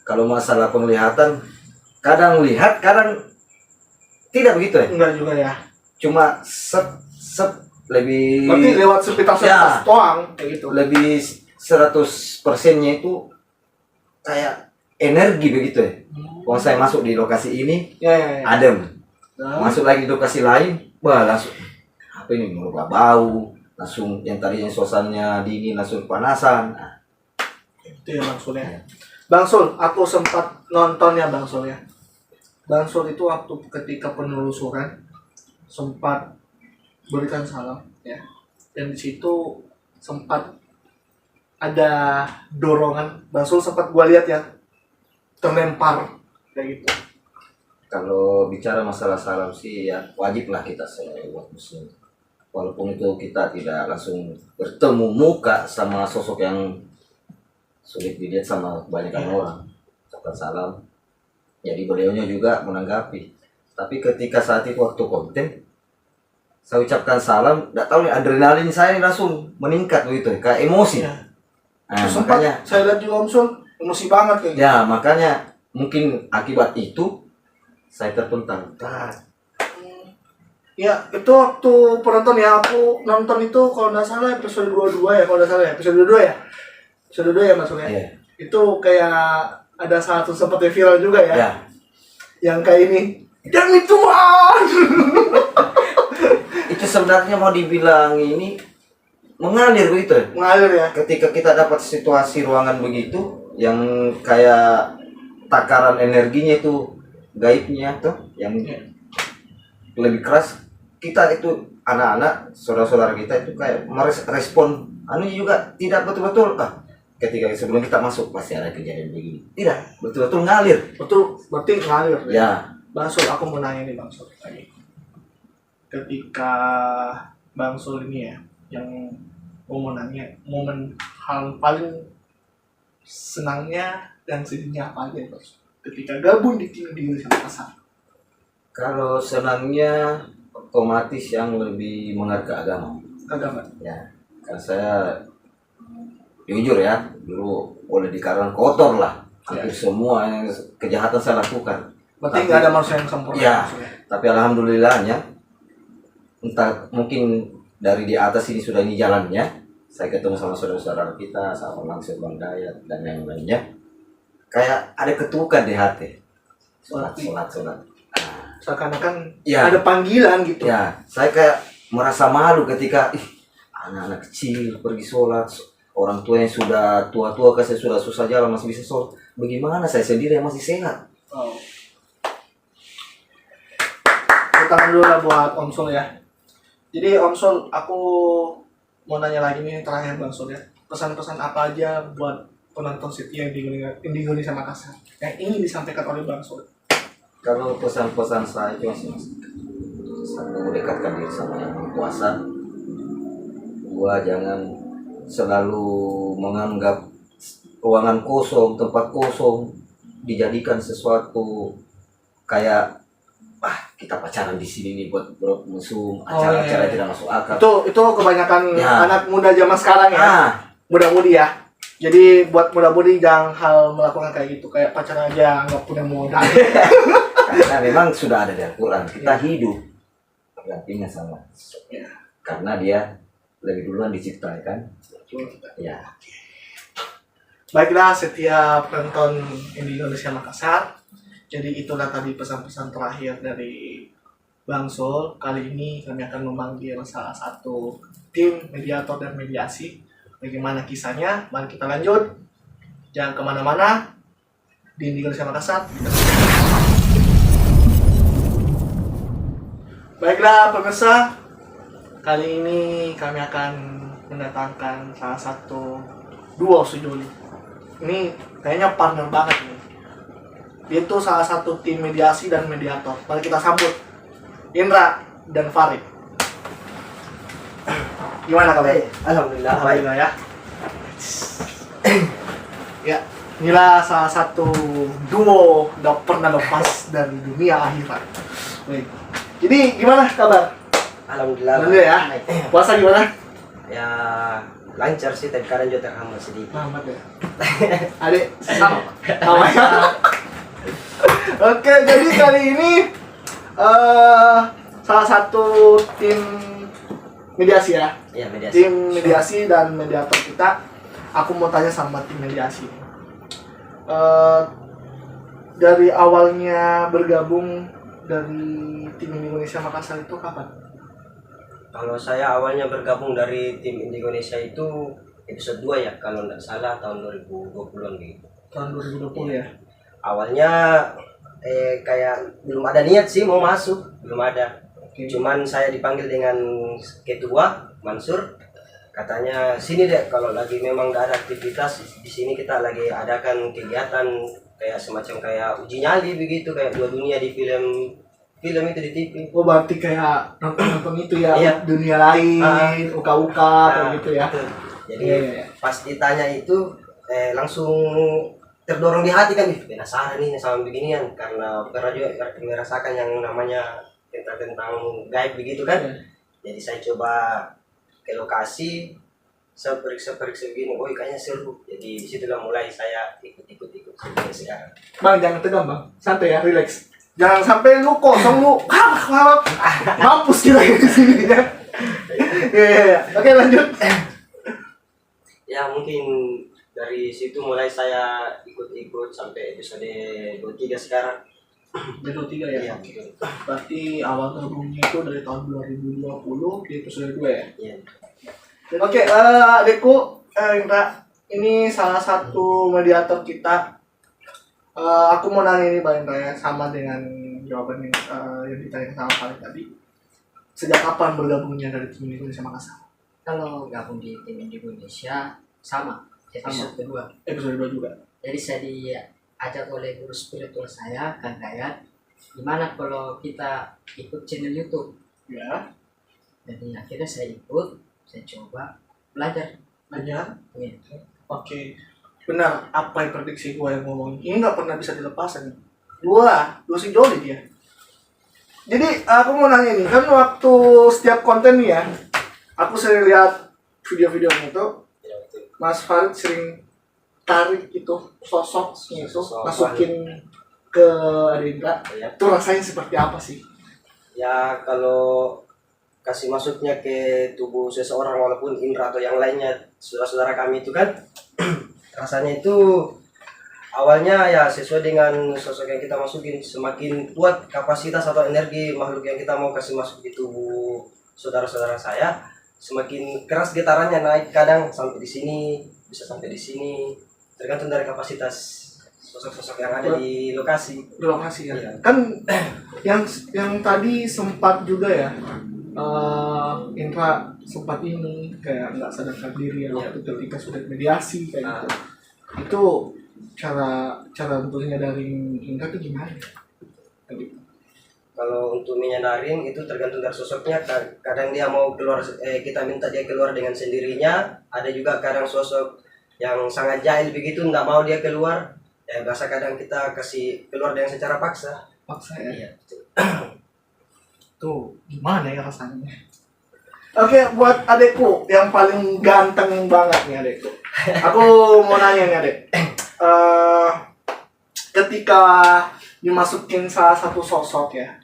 kalau masalah penglihatan kadang lihat, kadang tidak begitu ya. Enggak juga ya. Cuma lebih Berarti lewat sekitar Ya. doang kayak gitu. lebih 100%-nya itu kayak energi begitu ya. Kalau saya masuk di lokasi ini Ya ya ya. adem, Nah, masuk lagi di lokasi lain, wah langsung apa ini merubah bau, langsung yang tadinya suasananya dingin langsung kepanasan. Nah, itu ya Bang Sul ya. Bang Sul, aku sempat nonton ya Bang Sul ya. Bang Sul itu waktu ketika penelusuran sempat berikan salam ya. Dan di situ sempat ada dorongan. Bang Sul sempat gua lihat ya terlempar kayak gitu. kalau bicara masalah salam sih ya wajiblah kita sebagai umat muslim. Walaupun itu kita tidak langsung bertemu muka sama sosok yang sulit dilihat sama kebanyakan orang, ucapkan salam. Jadi beliaunya juga menanggapi. Tapi ketika saat itu waktu konten, saya ucapkan salam, tidak tahu nih adrenalin saya ini langsung meningkat begitu, kayak emosi. Ya. Nah, Terus sempat makanya, saya lihat juga Om Sul emosi banget kayak gitu. ya makanya mungkin akibat itu saya terpental. Ya, itu waktu penonton ya, aku nonton itu kalau nggak salah episode 22 ya, kalau nggak salah ya, episode 22 ya. Episode 2 ya maksudnya. Iya. Itu kayak ada satu sempat viral juga ya. Ya, Yang kayak ini. Demi Tuhan. itu sebenarnya mau dibilang ini mengalir begitu. Mengalir ya. Ketika kita dapat situasi ruangan begitu yang kayak takaran energinya itu gaibnya tuh yang lebih keras, kita itu anak-anak saudara-saudara kita itu kayak merespon anu juga tidak betul-betul ketika sebelum kita masuk pasti ada kejadian begini, tidak betul-betul ngalir. Betul, berarti ngalir. Ya, Bang Sul, aku mau nanya nih Bang Sul lagi. Ketika Bang Sul ini ya, yang mau nanya momen hal paling senangnya dan sedihnya apa aja Bang Sul? Ketika gabung di tim di Indonesia Makassar. kalau senangnya otomatis yang lebih mengerti agama. Agama. Ya, karena saya jujur ya, dulu boleh dikatakan kotor lah. Hampir semua yang kejahatan saya lakukan. Berarti Tapi- nggak ada manusia yang sempurna. Ya. maksudnya. Tapi alhamdulillahnya, entah mungkin dari di atas ini sudah ini jalannya, saya ketemu sama saudara-saudara kita, sama langsung Bang Dayat dan yang lainnya, kayak ada ketukan di hati. Sholat. Seakan-akan Ya. ada panggilan gitu. Ya, saya kayak merasa malu ketika anak-anak kecil pergi sholat, orang tua yang sudah tua-tua kasih sudah susah jalan masih bisa sholat. Bagaimana saya sendiri yang masih sehat? Oh. Tangan dulu lah buat Om Sul ya. Jadi Om Sul, aku mau nanya lagi nih terakhir Bang Sul ya. Pesan-pesan apa aja buat penonton setia di Indonesia Makassar yang ingin disampaikan oleh Bang Sul? Kalau pesan-pesan saya cuma satu, dekatkan diri sama yang berkuasa. Dua, jangan selalu menganggap ruangan kosong, tempat kosong dijadikan sesuatu kayak kita pacaran di sini nih buat musuh, acara-acara iya. tidak masuk akal. Itu kebanyakan Ya. anak muda zaman sekarang ya. Muda-mudi ya. Jadi buat muda-mudi jangan hal melakukan kayak gitu, kayak pacaran aja nggak punya modal. Karena memang sudah ada di Al-Quran, kita hidup bergantinya sama Ya. karena dia lebih duluan diciptakan. Ya, Baiklah setiap penonton Indonesia Makassar. Jadi itulah tadi pesan-pesan terakhir dari Bang Sul. Kali ini kami akan memanggil salah satu tim mediator dan mediasi. Bagaimana kisahnya? Mari kita lanjut. Jangan kemana-mana. Di Indonesia Makassar. Baiklah pemirsa. Kali ini kami akan mendatangkan salah satu duo sejoli. Ini kayaknya partner banget nih. Dia itu salah satu tim mediasi dan mediator. Mari kita sambut Indra dan Farid. Gimana kabar? Alhamdulillah baik. Alhamdulillah ya. Ya, inilah salah satu duo gak pernah lepas dari dunia akhirat. Baik. Jadi gimana kabar? Alhamdulillah. Alhamdulillah ya. Baik. Puasa gimana? Ya lancar sih, tapi kadang juga terhambat sedikit. Selamat ya. Adik, sama ya. Oke, jadi kali ini salah satu tim mediasi ya. Iya, mediasi. Tim mediasi dan mediator kita. Aku mau tanya sama tim mediasi. Dari awalnya bergabung dari tim Indonesia Makassar itu kapan? Kalau saya awalnya bergabung dari tim Indonesia itu episode 2 ya, kalau nggak salah tahun 2020-an gitu. Tahun 2020 ya. Awalnya kayak belum ada niat sih mau masuk, belum ada. Oke. Cuman saya dipanggil dengan ketua Mansur, katanya sini deh kalau lagi memang nggak ada aktivitas di sini, kita lagi adakan kegiatan kayak semacam kayak uji nyali begitu, kayak dua dunia di film itu di TV. Oh, berarti kayak nonton itu ya, Iya. dunia lain, uka-uka kayak gitu ya. Betul. Jadi Iya. pas ditanya itu langsung terdorong di hati kan, penasaran nih sama beginian, karena pernah juga merasakan yang namanya tentang gaib begitu kan. Iya. Jadi saya coba ke lokasi, saya periksa begini, oh kayaknya seru. Jadi disitulah mulai saya ikut sampai sekarang. Bang, jangan tegang bang, santai ya, relax. Jangan sampai lu kosong lu, mampus kita di sini ya. Iya. Oke, lanjut. Ya mungkin dari situ mulai saya ikut sampai episode 23 sekarang. Episode 3 ya. Iya, betul. Berarti awal gabungnya itu dari tahun 2020 di episode 2 ya. Iya. Oke, adekku Indra, ini salah satu mediator kita. Aku mau nanya ini Bang Indra ya, sama dengan jawaban yang ditanya sama Farid tadi. Sejak kapan bergabungnya dari tim Indonesia Makassar? Kalau gabung di tim Indonesia sama episode kedua. Episode 2 juga. Jadi saya diajak oleh guru spiritual saya, Kang Dayat, gimana kalau kita ikut channel YouTube. Ya, Jadi akhirnya saya ikut, saya coba belajar. banyak. Iya. Oke, benar apa yang prediksi gue yang ngomong. Ini nggak pernah bisa dilepaskan. Dua si Joli dia. Jadi aku mau nanya nih, kan waktu setiap konten nih ya, aku sering lihat video-videonya itu, Iya, betul. Mas Farid sering tarik itu sosoknya itu, Sosok masukin ke Adinda. Ya. Itu rasanya seperti apa sih? Ya kalau kasih masuknya ke tubuh seseorang walaupun Indra atau yang lainnya saudara-saudara kami itu kan rasanya itu awalnya ya sesuai dengan sosok yang kita masukin, semakin kuat kapasitas atau energi makhluk yang kita mau kasih masuk di tubuh saudara-saudara saya, semakin keras getarannya, naik kadang sampai di sini, bisa sampai di sini, tergantung dari kapasitas sosok-sosok yang ada di lokasi. Lokasi ya. Iya. Kan yang tadi sempat juga ya, Indra sempat ini kayak nggak sadarkan diri ya, waktu ketika sudah mediasi kayak gitu. Itu cara untuk nyadarin Indra itu gimana? Tadi. Kalau untuk menyadarin itu tergantung dari sosoknya. Kadang dia mau keluar, kita minta dia keluar dengan sendirinya. Ada juga kadang sosok yang sangat jahil begitu, nggak mau dia keluar. Ya biasa kadang kita kasih keluar dengan secara paksa. Paksa ya. Iya, betul. Tuh gimana ya rasanya? Oke, buat adekku yang paling ganteng banget nih adekku. Aku mau nanya nih adek. Ketika dimasukin salah satu sosok ya,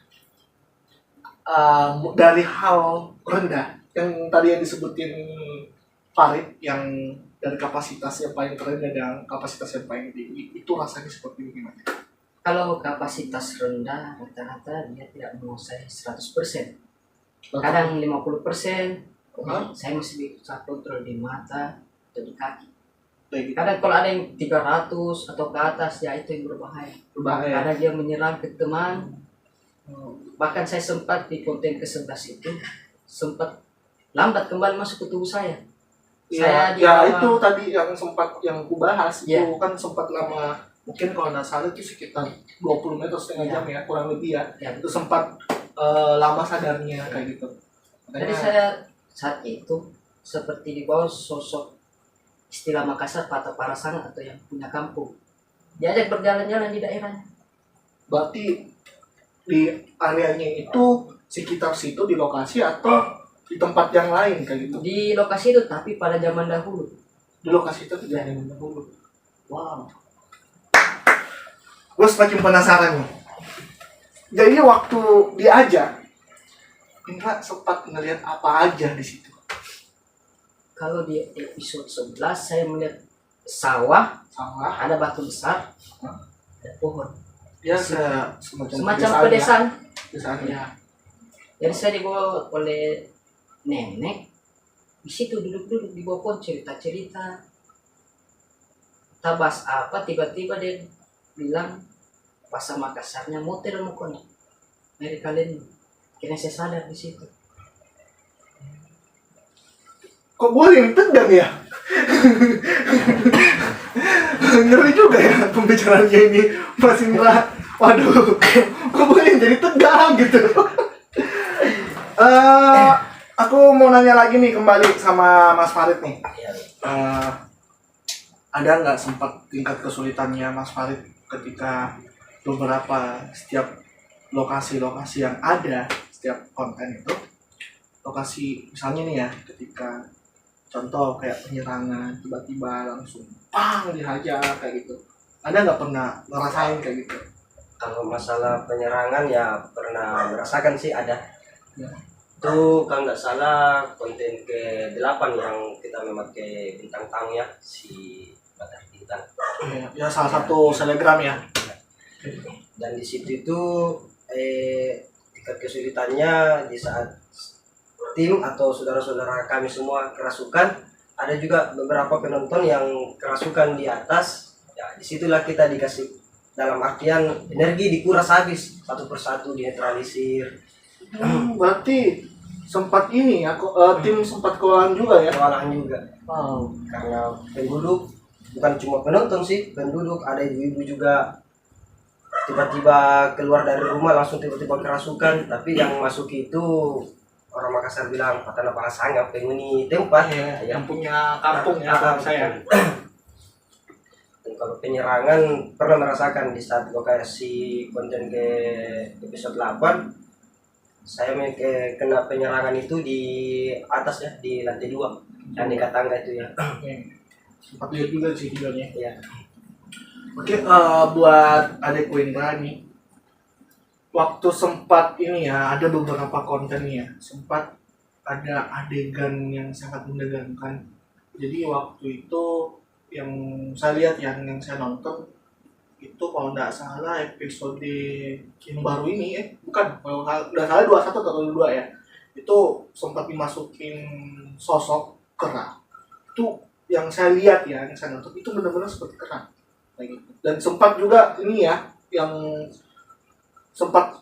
dari hal rendah yang tadi yang disebutin Farid, yang dari kapasitas yang paling rendah dan kapasitas yang paling tinggi, itu rasanya seperti gimana? Kalau kapasitas rendah, rata-rata dia tidak menguasai 100%. Kadang 50%, saya masih bisa kontrol di mata atau di kaki. Kayak gitu. Kadang kalau ada yang 300 atau ke atas, ya itu yang berbahaya. Berbahaya. Karena dia menyerang ke teman. Bahkan saya sempat di konten ke-11 itu, sempat lambat kembali masuk ke tubuh saya. Ya, Saya di ya awal- itu tadi yang sempat yang ku bahas Ya. itu kan sempat lama, mungkin kalau nggak salah itu sekitar 20 menit atau setengah jam ya, kurang lebih ya. Ya. Itu sempat lama sadarnya kayak gitu. Jadi Makanya saya saat itu seperti di bawah sosok istilah Makassar patah parasangan atau yang punya kampung. Diajak berjalan-jalan di daerahnya. Berarti di areanya itu sekitar situ di lokasi atau di tempat yang lain kayak gitu? Di lokasi itu tapi pada zaman dahulu. Di lokasi itu kejadian dahulu. Wow. Gue semakin penasaran nih. Jadi waktu diajak, Indra sempat ngelihat apa aja di situ? Kalau di episode 11 saya melihat sawah, Sawah, ada batu besar, ada pohon. ya semacam Semacam pedesaan. pedesaan ya. Ya. Jadi saya dibawa oleh nenek. Di situ duduk-duduk di bawah pohon cerita-cerita. Tabas apa tiba-tiba dia bilang bahasa Makassarnya motor mukon. Mari kalian. Kira saya sadar di situ. Kok boleh tegang ya? Ngeri juga ya pembicaraannya ini, Mas Indra. Waduh, kok boleh jadi tegang gitu? Aku mau nanya lagi nih kembali sama Mas Farid nih. Ada nggak sempat tingkat kesulitannya Mas Farid ketika beberapa setiap lokasi-lokasi yang ada setiap konten itu, lokasi misalnya nih ya, ketika contoh kayak penyerangan tiba-tiba langsung pang dihajar kayak gitu, ada nggak pernah ngerasain kayak gitu? Kalau masalah penyerangan ya pernah merasakan sih, ada. Ya. Itu kalau nggak salah konten ke-8 yang kita memakai bintang tamu ya, si Batar Bintang. Ya salah satu selegram ya. Dan di situ itu tingkat kesulitannya di saat tim atau saudara-saudara kami semua kerasukan, ada juga beberapa penonton yang kerasukan di atas. Ya disitulah kita dikasih, dalam artian energi dikuras habis, satu persatu dinetralisir. Berarti sempat ini ya, tim sempat kewalahan juga ya. Kewalahan juga Wow. karena penduduk, bukan cuma penonton sih, penduduk ada ibu-ibu juga tiba-tiba keluar dari rumah langsung tiba-tiba kerasukan. Tapi yang masuk itu orang Makassar bilang patana parasanga penghuni tempat Ya, ya. yang punya kampung ya, Ah, saya. Dan kalau penyerangan pernah merasakan di saat lokasi konten ke episode 8, saya kena penyerangan itu di atas ya, di lantai 2 dan di tangga itu ya. Sempat lihat juga sih videonya. Ya. Oke, buat adekku Indra nih, waktu sempat ini ya, ada beberapa konten nih ya, sempat ada adegan yang sangat menegangkan. Jadi waktu itu yang saya lihat ya, yang saya nonton itu kalau nggak salah episode yang baru ini bukan, kalau nggak salah 21 atau 22 ya, itu sempat dimasukin sosok kera. Itu yang saya lihat ya, yang saya nonton itu benar-benar seperti kera kayak gitu. Dan sempat juga ini ya, yang sempat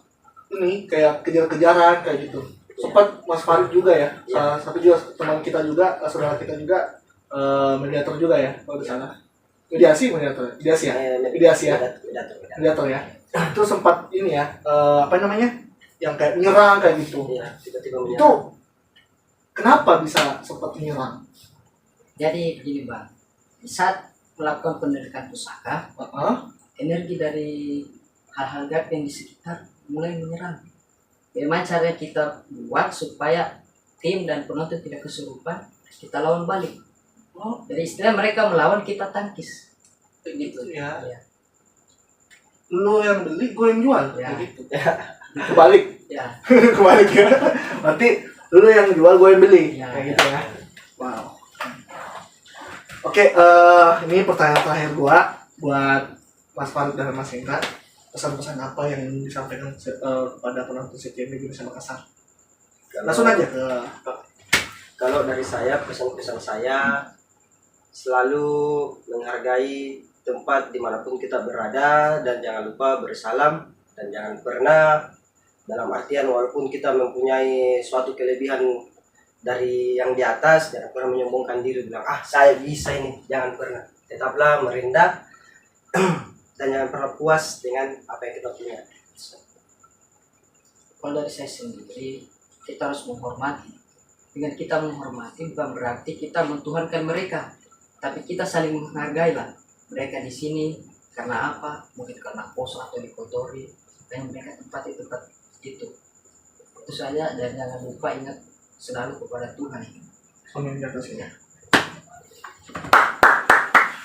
ini kayak kejar-kejaran kayak gitu. Sempat Mas Farid juga ya, salah satu juga teman kita juga, saudara kita juga, mediator juga ya, kalau di sana. Mediasi ya, mediasi ya, mediator ya. Itu sempat ini ya, apa namanya, yang kayak menyerang kayak gitu. Ya, tiba-tiba menyerang. Itu kenapa bisa sempat menyerang? Jadi begini Bang, di saat melakukan pendidikan pusaka, energi dari hal-hal gaib yang di sekitar mulai menyerang. Bagaimana cara kita buat supaya tim dan penonton tidak kesurupan, kita lawan balik. Jadi istilah mereka melawan, kita tangkis. Begitu. Ya. Ya. Lu yang beli, gue yang jual Ya. kayak gitu. Kebalik. Ya. Kebalik ya. Berarti lu yang jual, gue yang beli Ya. kayak gitu ya. Wow. Oke, ini pertanyaan terakhir gua buat Mas Farid dan Mas Indra. Pesan-pesan apa yang ingin disampaikan kepada penonton CTV Indonesia Makassar? Langsung aja ke Kalau dari saya, pesan-pesan saya selalu menghargai tempat dimanapun kita berada, dan jangan lupa bersalam, dan jangan pernah, dalam artian walaupun kita mempunyai suatu kelebihan dari yang di atas, jangan pernah menyombongkan diri bilang saya bisa ini, jangan pernah. Tetaplah merendah dan jangan pernah puas dengan apa yang kita punya. Kalau dari saya sendiri, kita harus menghormati. Dengan kita menghormati bukan berarti kita mentuhankan mereka. tapi kita saling menghargai lah mereka di sini. Karena apa? Mungkin karena kosong atau dikotori, makanya mereka tempat itu. Itu saja, dan jangan lupa ingat selalu kepada Tuhan. Amin ya kasihnya.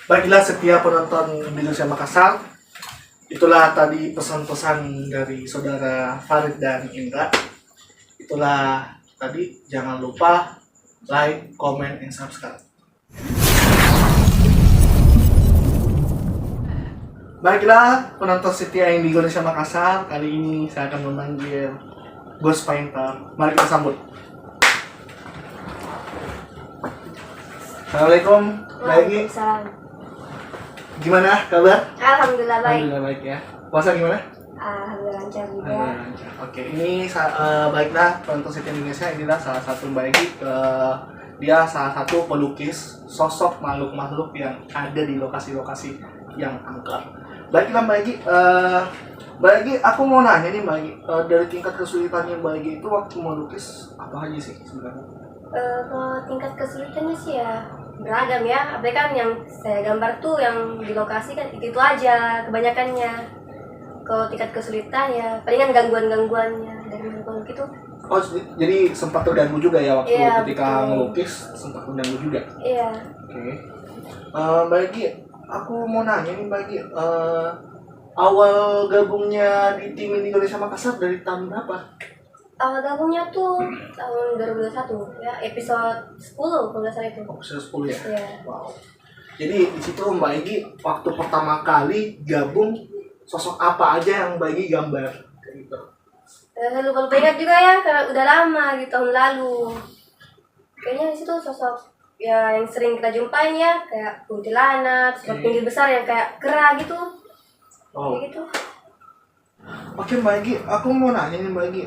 Baiklah setiap penonton Indonesia Makassar, itulah tadi pesan-pesan dari saudara Farid dan Indra. Itulah tadi, jangan lupa like, comment, and subscribe. Baiklah penonton setia yang di Indonesia Makassar, kali ini saya akan memanggil Ghost Painter. Mari kita sambut. Assalamualaikum, baik. Waalaikumsalam. Gimana kabar? Alhamdulillah baik. Alhamdulillah baik ya. Puasa gimana? Alhamdulillah lancar juga. Alhamdulillah lancar. Oke, ini baiklah penonton setia Indonesia, inilah salah satu Mbak Egi. Dia salah satu pelukis sosok makhluk-makhluk yang ada di lokasi-lokasi yang angker. Baiklah Mbak Egi, Mbak Egi, aku mau nanya nih Mbak Egi, dari tingkat kesulitannya Mbak Egi itu waktu melukis apa aja sih sebenarnya? Kalau tingkat kesulitannya sih ya beragam ya. Apalagi kan yang saya gambar tuh yang di lokasi kan itu aja kebanyakannya. Kalau tingkat kesulitan ya palingan gangguan-gangguannya dari makhluk gitu. Oh, jadi sempat terganggu juga ya waktu Iya, ketika betul. melukis, sempat terganggu juga. Iya. Oke. Mbak Egi, aku mau nanya nih Mbak Egi, awal gabungnya di tim Indonesia Makassar dari tahun berapa? Awal gabungnya tuh tahun 2021 ya, episode 10 kalau nggak salah itu. Oh, sudah 10 ya? Iya. Wow. Jadi di situ Mbak Egi waktu pertama kali gabung, sosok apa aja yang Mbak Egi gambar? Kayak gitu. Lupa ingat juga ya, karena udah lama di tahun lalu. Kayaknya di situ sosok ya yang sering kita jumpain ya, kayak kuntilanak, sosok tinggi besar yang kayak kera gitu. Oh. Kayak gitu. Oke Mbak Egi, aku mau nanya nih Mbak Egi,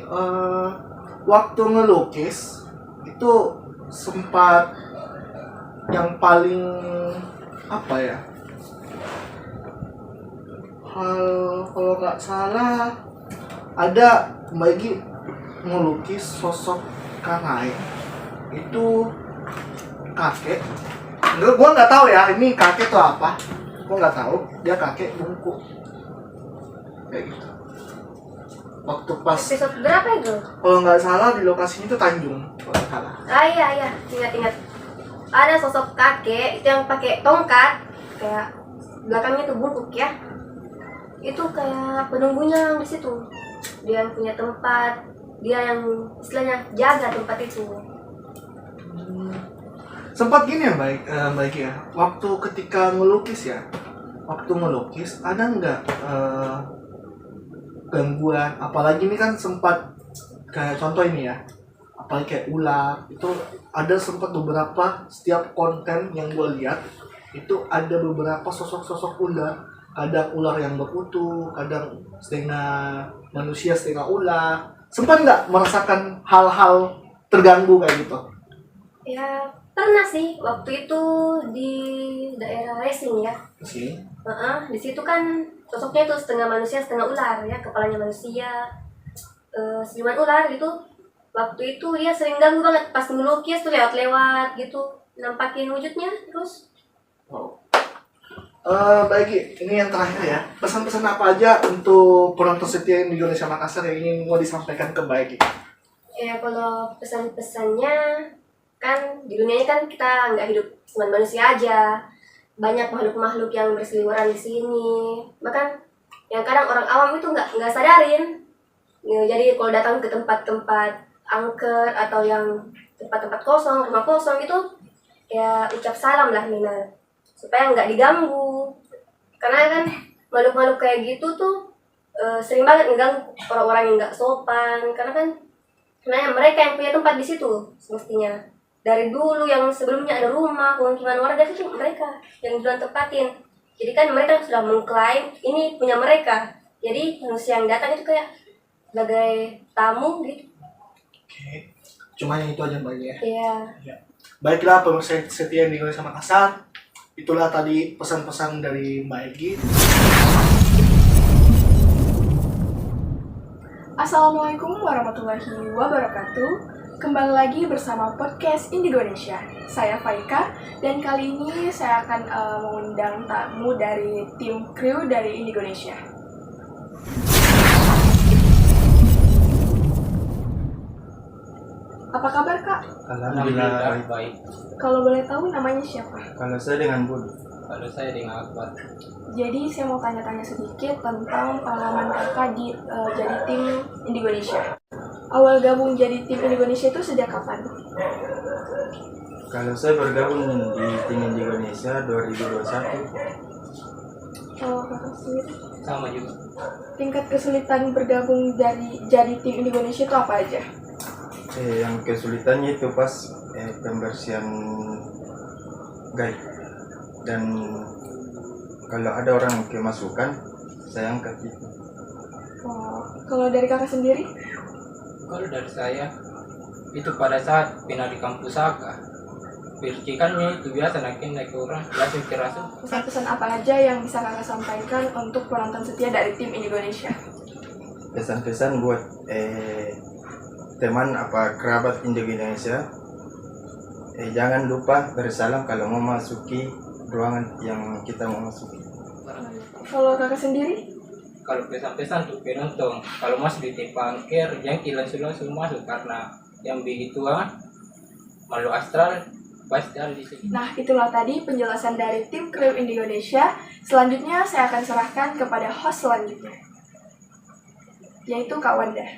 waktu ngelukis itu sempat yang paling apa ya? Kalau nggak salah ada Mbak Egi ngelukis sosok Kanai itu kakek. Gua nggak tahu ya ini kakek atau apa. Gua nggak tahu dia kakek bungkuk kayak gitu. Waktu pas Episode berapa itu? kalau nggak salah di lokasinya itu Tanjung kalau nggak salah. Iya, ingat. Ada sosok kakek itu yang pakai tongkat, kayak belakangnya tuh bungkuk ya. Itu kayak penunggunya di situ. Dia yang punya tempat, dia yang istilahnya jaga tempat itu. Sempat gini ya Mbak Egi ya, waktu ketika ngelukis ya, ada nggak gangguan, apalagi ini kan sempat kayak contoh ini ya, apalagi kayak ular itu ada sempat beberapa setiap konten yang gue lihat itu ada beberapa sosok-sosok ular, kadang ular yang berutuh, kadang setengah manusia setengah ular. Sempat nggak merasakan hal-hal terganggu kayak gitu? Ya pernah sih, waktu itu di daerah racing ya. Sih. Di situ kan sosoknya tuh setengah manusia setengah ular ya, kepalanya manusia, siluman ular gitu. Waktu itu dia sering ganggu banget pas ngelukis tuh lewat-lewat gitu, nampakin wujudnya terus. Wow. Mbak Egi, ini yang terakhir ya. Pesan-pesan apa aja untuk penonton setia di Indonesia Makassar yang ingin mau disampaikan ke Mbak Egi? Ya kalau pesan-pesannya kan di dunia ini kan kita nggak hidup cuma manusia aja, banyak makhluk-makhluk yang berseliweran di sini. Bahkan yang kadang orang awam itu nggak sadarin. Ya, jadi kalau datang ke tempat-tempat angker atau yang tempat-tempat kosong, rumah kosong itu ya ucap salam lah Nina, supaya nggak diganggu. Karena kan makhluk-makhluk kayak gitu tuh sering banget ngeganggu orang-orang yang nggak sopan. Karena kan sebenarnya mereka yang punya tempat di situ semestinya. Dari dulu yang sebelumnya ada rumah, pemukiman warga itu mereka yang duluan tempatin. Jadi kan mereka sudah mengklaim ini punya mereka. Jadi manusia yang datang itu kayak sebagai tamu gitu. Oke. Cuma yang itu aja Mbak Egi ya. Iya. Baiklah pemirsa setia di Indonesia Makassar. Itulah tadi pesan-pesan dari Mbak Egi. Assalamualaikum warahmatullahi wabarakatuh. kembali lagi bersama podcast Indonesia. Saya Faika dan kali ini saya akan mengundang tamu dari tim kru dari Indonesia. Apa kabar Kak? Alhamdulillah baik. Kalau boleh tahu namanya siapa? Kalau saya dengan Budi. Kalau saya dengan Akbar. Jadi saya mau tanya-tanya sedikit tentang pengalaman Kakak di jadi tim Indonesia. Awal gabung jadi tim Indonesia itu sejak kapan? Kalau saya bergabung di tim Indonesia 2021. Kalau Kakak sendiri? Sama juga. Tingkat kesulitan bergabung jadi tim Indonesia itu apa aja? Yang kesulitannya itu pas pembersihan guide, dan kalau ada orang kemasukan saya angkat itu. Oh, kalau dari Kakak sendiri? Kalau dari saya itu pada saat pindah di kampus Saka, percikannya itu biasa naik orang langsung kerasa. Pesan-pesan apa aja yang bisa Kakak sampaikan untuk penonton setia dari tim Indonesia? Pesan-pesan buat teman apa kerabat Indonesia, jangan lupa bersalam kalau mau masuki ruangan yang kita mau masuki. Kalau Kakak sendiri? Kalau pesan-pesan untuk penonton, kalau masih di tim parkir jangan langsung masuk, karena yang begitu malu astral pasti ada di sini. Nah, itulah tadi penjelasan dari tim kru Indonesia. Selanjutnya saya akan serahkan kepada host selanjutnya, yaitu Kak Wanda.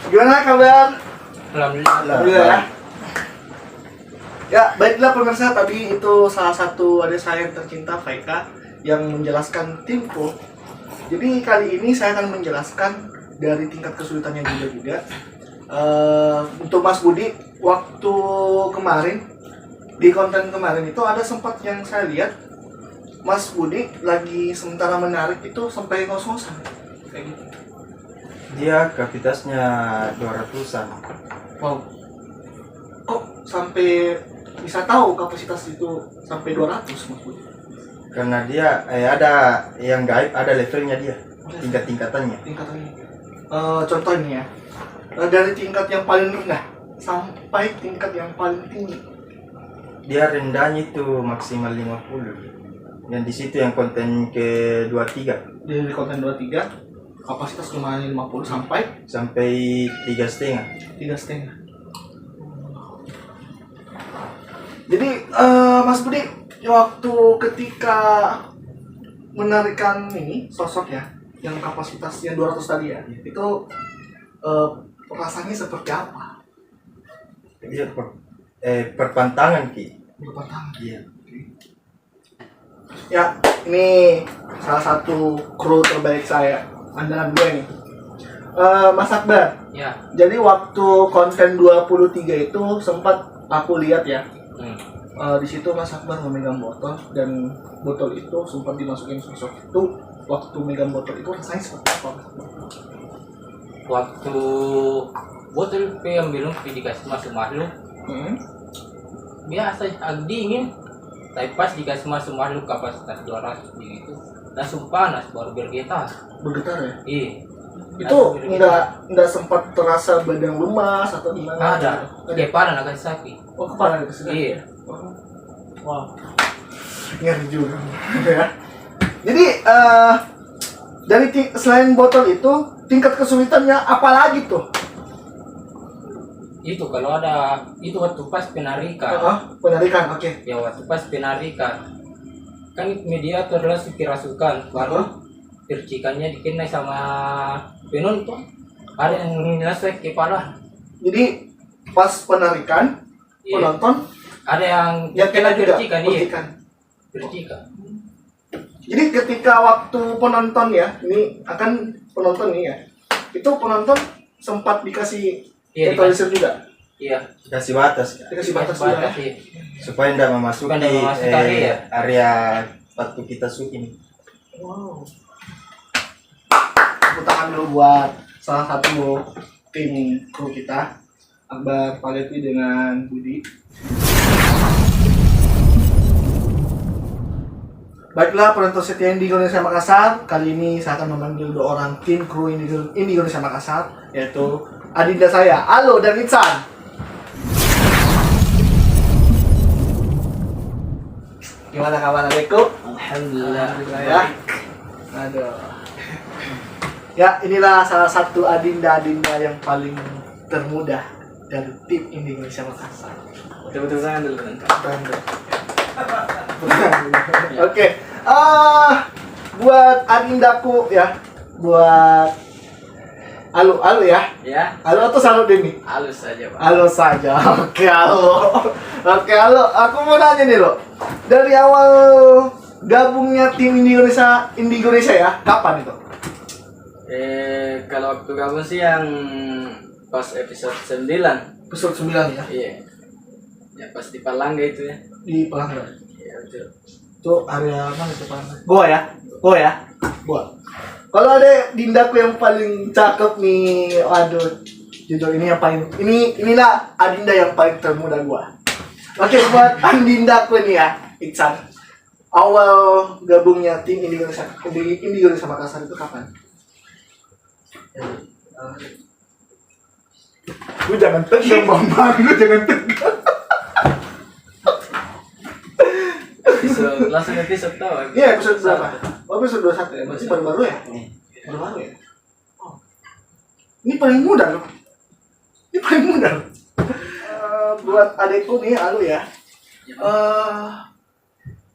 Gimana kabar? Alhamdulillah. Ya, baiklah pemirsa, tadi itu salah satu adik saya yang tercinta, Faika, yang menjelaskan timku. Jadi kali ini saya akan menjelaskan dari tingkat kesulitannya juga. Untuk Mas Budi, waktu kemarin di konten kemarin itu ada sempat yang saya lihat Mas Budi lagi sementara menarik itu sampai ngos-ngosan kayak gitu. Dia kapasitasnya 200-an. Wow. Kok sampai bisa tahu kapasitas itu sampai 200, Mas Budi? Karena dia ada yang gaib, ada levelnya dia, tingkatannya. Tingkatannya. Contohnya ya, dari tingkat yang paling rendah sampai tingkat yang paling tinggi. Dia rendahnya itu maksimal 50. Dan di situ yang konten ke 23 Dari konten 23 kapasitas cuma 50 sampai 3,5. 3,5. Jadi Mas Budi, waktu ketika menarikan ini sosok ya yang kapasitasnya 200 tadi ya, itu rasanya seperti apa? Dia perpantangan Ki. Berpantangan. Iya. Ya, ini salah satu kru terbaik saya, andalan gue nih. Mas Akbar. Ya. Jadi waktu konten 23 itu sempat aku lihat ya. Di situ Mas Akbar memegang botol, dan botol itu sempat dimasukin sosok itu. Waktu megang botol itu rasanya seperti apa? Waktu botol yang belum dikasih masuk makhluk, biasa agak dingin, tapi pas dikasih masuk makhluk kapasitas 200 begitu langsung panas, baru bergetar. Bergetar ya? Iya. Itu enggak sempat terasa badan lemas atau gimana? Ada kepala agak sakit. Oh, kepala itu sedang. Iya. Wow. Ngeri juga. Ya. Jadi dari selain botol itu tingkat kesulitannya apa lagi tuh? Itu kalau ada itu waktu pas penarikan. Penarikan, oke. Ya waktu pas penarikan kan mediator langsung kerasukan, baru percikannya dikenai sama penonton, ada yang langsung kepala. Jadi pas penarikan penonton ada yang kena juga percikan, percikan. Percikan. Jadi ketika waktu penonton ya, ini akan penonton nih ya, itu penonton sempat dikasih neutralizer juga. Iya. Dikasih batas. Dikasih batas juga ya. Iya. Supaya tidak memasuki area waktu kita syuting. Wow. Tepuk tangan dulu buat salah satu tim kru kita, Akbar Palevi dengan Budi. Baiklah penonton setia di Indonesia Makassar, kali ini saya akan memanggil 2 orang tim kru Indonesia Makassar, yaitu adinda saya, Alo dan Iksan. Gimana kabar adekku? Alhamdulillah. Ya. Aduh. Ya, inilah salah satu adinda-adinda yang paling termuda dari tim Indonesia Makassar. Betul-betul tangan dulu kan. Oke. Buat adindaku ya, buat Alu ya. Ya, Alu atau Salut Deni? halus saja Pak. Halo saja. Oke, halo. Oke, halo. Aku mau nanya nih, lo. Dari awal gabungnya tim Indonesia ya, kapan itu? Kalau waktu gabung sih yang pas episode 9. Episode 9 ya, Iya. Ya pas di Palangga itu ya. di Palangga. Iya betul. Itu area mana itu Palangga? Goa ya? Goa. Kalau ada dindaku yang paling cakep nih, waduh, jujur ini yang paling, inilah adinda yang paling termuda gua. Oke, buat adindaku nih ya, Iksan. Awal gabungnya tim Indonesia Makassar itu kapan? Lu jangan tegang, Bang. Lu jangan tegang. Langsung episode tahu. Iya, episode berapa? Oh, episode 21 ya? Masih baru-baru ya? Baru-baru ya? Oh. Ini paling muda loh. Buat adekku nih, Alu ya.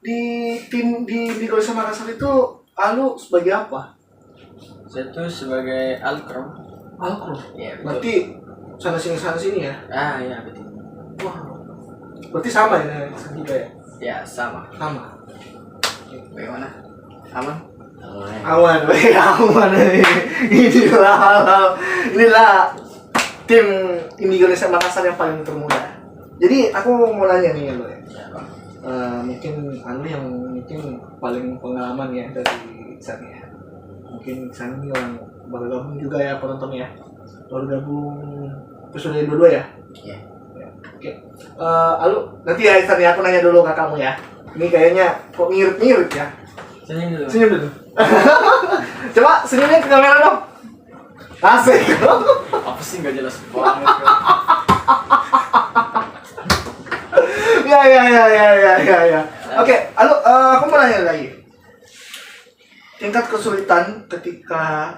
Di tim di Indonesia Makassar itu, Alu sebagai apa? Saya tuh sebagai alkrom. Alkro. Iya betul. Berarti sana sini ya? Ah iya betul. Wah. Berarti sama ya, juga ya? Ya sama. Sama. Bagaimana? Aman? Aman. Inilah tim Indonesia Makassar yang paling termuda. Jadi aku mau nanya nih lo ya. Mungkin Anu yang mungkin paling pengalaman ya dari sana ya. Mungkin sana ini orang baru gabung juga ya penonton ya. Baru gabung episode 22 ya. Iya. Oke. Alu nanti ya Iksan ya, aku nanya dulu ke kamu ya. Ini kayaknya kok mirip-mirip ya. Senyum dulu. Senyum dulu. Coba senyumnya ke kamera dong. Asik. Apa sih nggak jelas banget? Ya. Oke, Alu, aku mau nanya lagi. Tingkat kesulitan ketika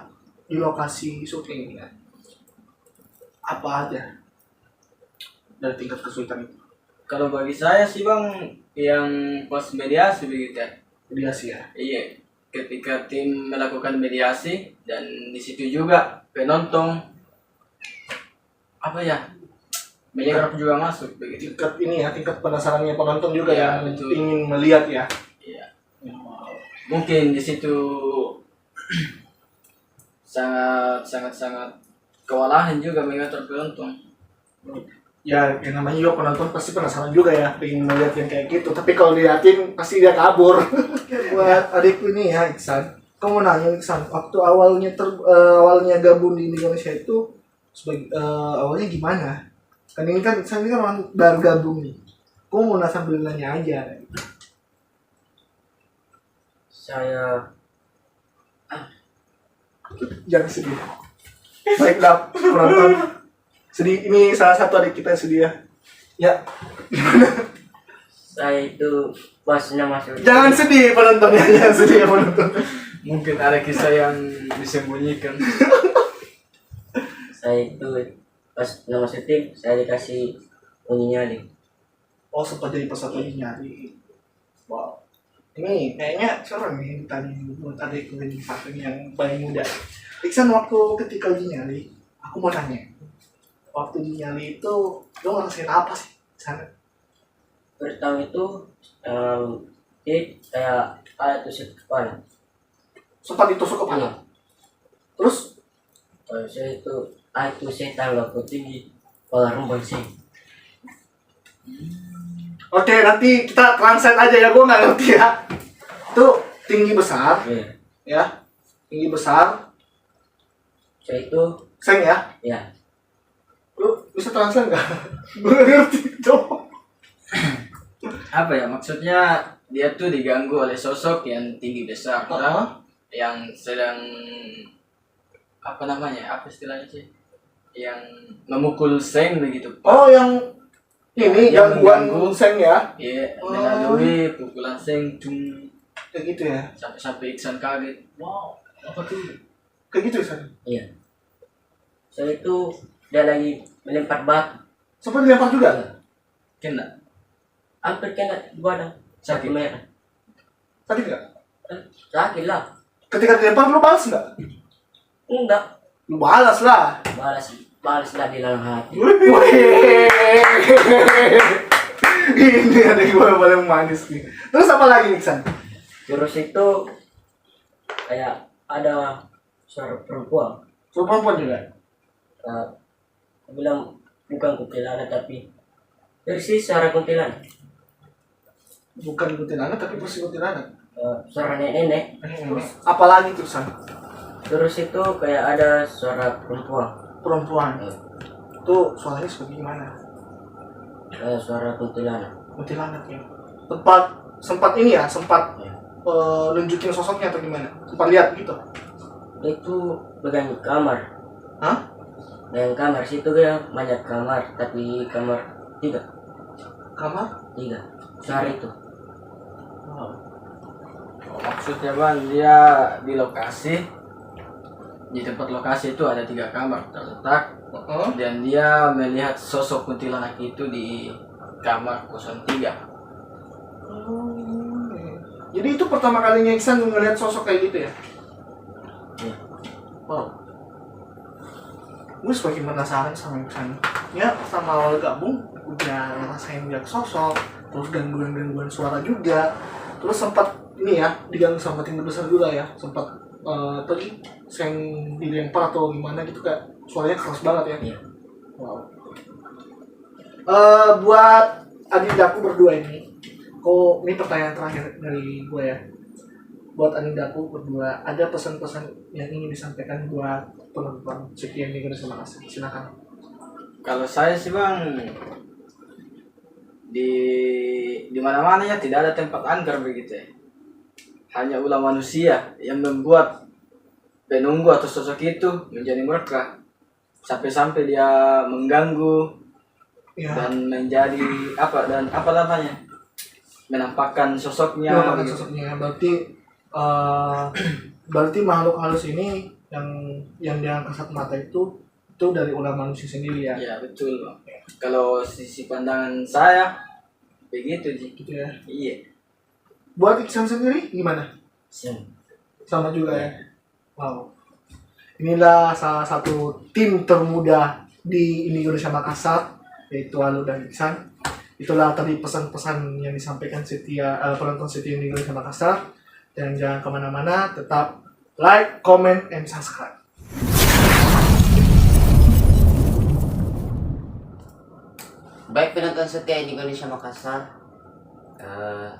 di lokasi syuting ini, apa aja dari tingkat kesulitan itu? Kalau bagi saya sih bang, yang pas mediasi begitu ya. Mediasi ya. Iya, ketika tim melakukan mediasi dan di situ juga penonton apa ya menyerap juga masuk begitu. Tingkat penasarannya penonton juga Iya, yang betul. ingin melihat ya. Iya. Mungkin di situ sangat kewalahan juga mengatur penonton. Ya, yang namanya juga penonton pasti penasaran juga ya, pengen melihat yang kayak gitu. Tapi kalau diliatin pasti dia kabur. Buat adikku ini ya, Iksan. Kamu nanya Iksan, waktu awalnya gabung di Indonesia itu awalnya gimana? Kan ini kan Iksan ini kan orang baru gabung nih. Kamu mau sambil nanya aja. Saya Jangan sedih. Baiklah, penonton. Sedih, ini salah satu adik kita yang sedih ya. Ya, saya itu pasnya masuk. jangan sedih penontonnya, jangan sedih ya penonton. Mungkin ada kisah yang disembunyikan. Saya itu pas nama syuting saya dikasih unyi nyali. Oh, sempat jadi peserta nyari. Wow. Ini kayaknya seru nih tadi buat adikku ini yang paling muda. Iksan, waktu ketika uji nyali, aku mau tanya. Waktu uji nyali itu lo ngerasain apa sih sana? Pertama itu kayak alat tusuk kepala. Sempat ditusuk kepala. Terus Kalau saya itu setan loh tinggi kepala rumpun sih. oke, nanti kita translate aja ya, gue nggak ngerti ya. Itu tinggi besar, Iya. ya, tinggi besar, Saya itu seng ya. ya Lu bisa translate nggak? Gue nggak ngerti dong. Apa ya maksudnya dia tuh diganggu oleh sosok yang tinggi besar, yang sedang apa namanya apa istilahnya sih yang memukul seng begitu. Oh, yang ini Yang gangguan mengganggu. seng ya? Iya, Oh. melalui pukulan seng Kayak gitu ya? sampai Iksan kaget. Wow, apa tuh? Kayak gitu ya, San? Iya. Soalnya itu dia lagi melempar batu. Sempat dilempar juga? Kena. Hampir kena di badan. Sakit merah. Sakit nggak? Sakit lah. Ketika dilempar lu balas nggak? Enggak. Lu balas lah. Balas lah di dalam hati. Wih. Ini ada gue paling manis nih. Terus apa lagi nih, San? Terus itu kayak ada suara perempuan. Suara perempuan juga? Aku bilang bukan kuntilanak tapi persis suara kuntilanak. Bukan kuntilanak tapi persis kuntilanak. Suara nenek-nenek. Apalagi tuh, San? Terus itu kayak ada suara perempuan. Perempuan. Tuh suaranya seperti gimana? Suara kuntilanak. Kuntilanak ya. Sempat ini ya, sempat nunjukin sosoknya atau gimana? Sempat lihat gitu. Itu pegang kamar. Hah? Pegang kamar situ dia banyak kamar tapi kamar 3. Kamar? 3. Suara itu. Oh, maksudnya bang dia di lokasi, di tempat lokasi itu ada 3 kamar terletak dan dia melihat sosok kuntilanak itu di kamar 03. Jadi itu pertama kalinya Iksan ngeliat sosok kayak gitu ya? Iya. Wow. Gue semakin penasaran sama Iksan. Ya, pertama awal gabung udah ngerasain lihat sosok, terus gangguan-gangguan suara juga, terus sempat ini ya diganggu sama tim besar juga ya, sempat tadi seng dilempar atau gimana gitu, kayak suaranya keras banget ya. Iya. Wow. Buat adindaku berdua ini, ini pertanyaan terakhir dari gue ya. Buat adindaku berdua, ada pesan-pesan yang ingin disampaikan buat penonton sekian minggu dan terima kasih. Silakan. Kalau saya sih bang di mana-mana ya tidak ada tempat angker begitu ya. Hanya ulah manusia yang membuat penunggu atau sosok itu menjadi murka sampai-sampai dia mengganggu Ya. dan menjadi apa namanya menampakkan sosoknya Menampakkan begitu. sosoknya, berarti makhluk halus ini yang dia kasat mata itu dari ulah manusia sendiri ya. Ya betul bang. Kalau sisi pandangan saya begitu sih. Gitu ya. Iya. Buat Iksan sendiri gimana? Sama juga ya. Wow. Inilah salah satu tim termuda di Indonesia Makassar, yaitu Alu dan Iksan. Itulah tadi pesan-pesan yang disampaikan penonton setia Indonesia Makassar. Dan jangan kemana-mana, tetap like, comment, and subscribe. Baik penonton setia Indonesia Makassar,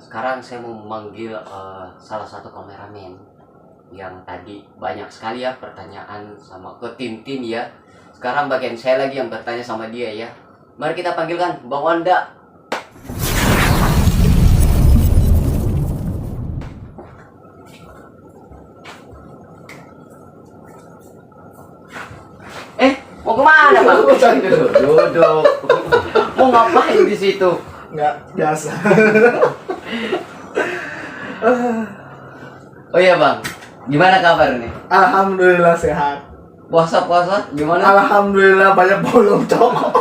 sekarang saya mau memanggil salah satu kameramen yang tadi banyak sekali ya pertanyaan sama ke tim-tim ya. Sekarang bagian saya lagi yang bertanya sama dia ya. Mari kita panggilkan Bang Wanda. Mau kemana Bang? Duduk. Mau ngapain di situ? Nggak biasa. Oh iya Bang, gimana kabar nih? Alhamdulillah sehat. Puasa gimana? Alhamdulillah banyak bolong cokok.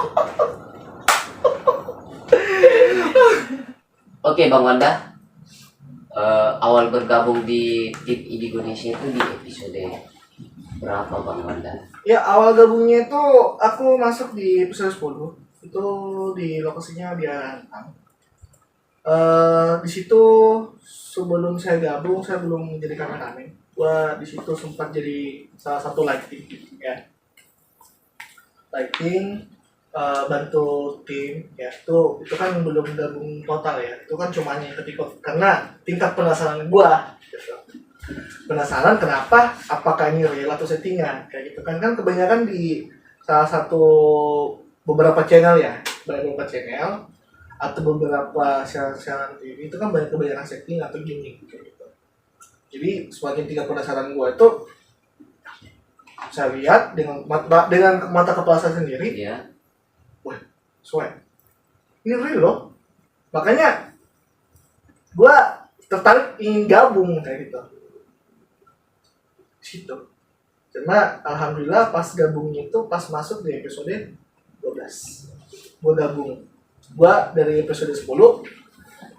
Oke Bang Wanda, awal bergabung di tim Indonesia itu di episode berapa Bang Wanda? Ya, awal gabungnya itu aku masuk di episode 10. Itu di lokasinya di Arantang. Di situ sebelum saya gabung, saya belum menjadi kameramen. Gua di situ sempat jadi salah satu lighting ya. Lighting, bantu tim ya. Itu kan belum gabung total ya. Itu kan cuma hanya karena tingkat penasaran gua gitu. Penasaran kenapa, apakah ini real atau settingan kayak gitu kan kebanyakan di salah satu beberapa channel ya, beberapa channel atau beberapa siaran TV itu kan kebanyakan setting atau gimmick kayak gitu. Jadi sebagai tingkat penasaran gue itu saya lihat dengan mata kepala saya sendiri, Iya. sesuai. Ini real loh. Makanya gua tertarik ingin gabung kayak gitu. Situ. Karena alhamdulillah pas gabungnya itu pas masuk di episode 12. Gua gabung. Gua dari episode 10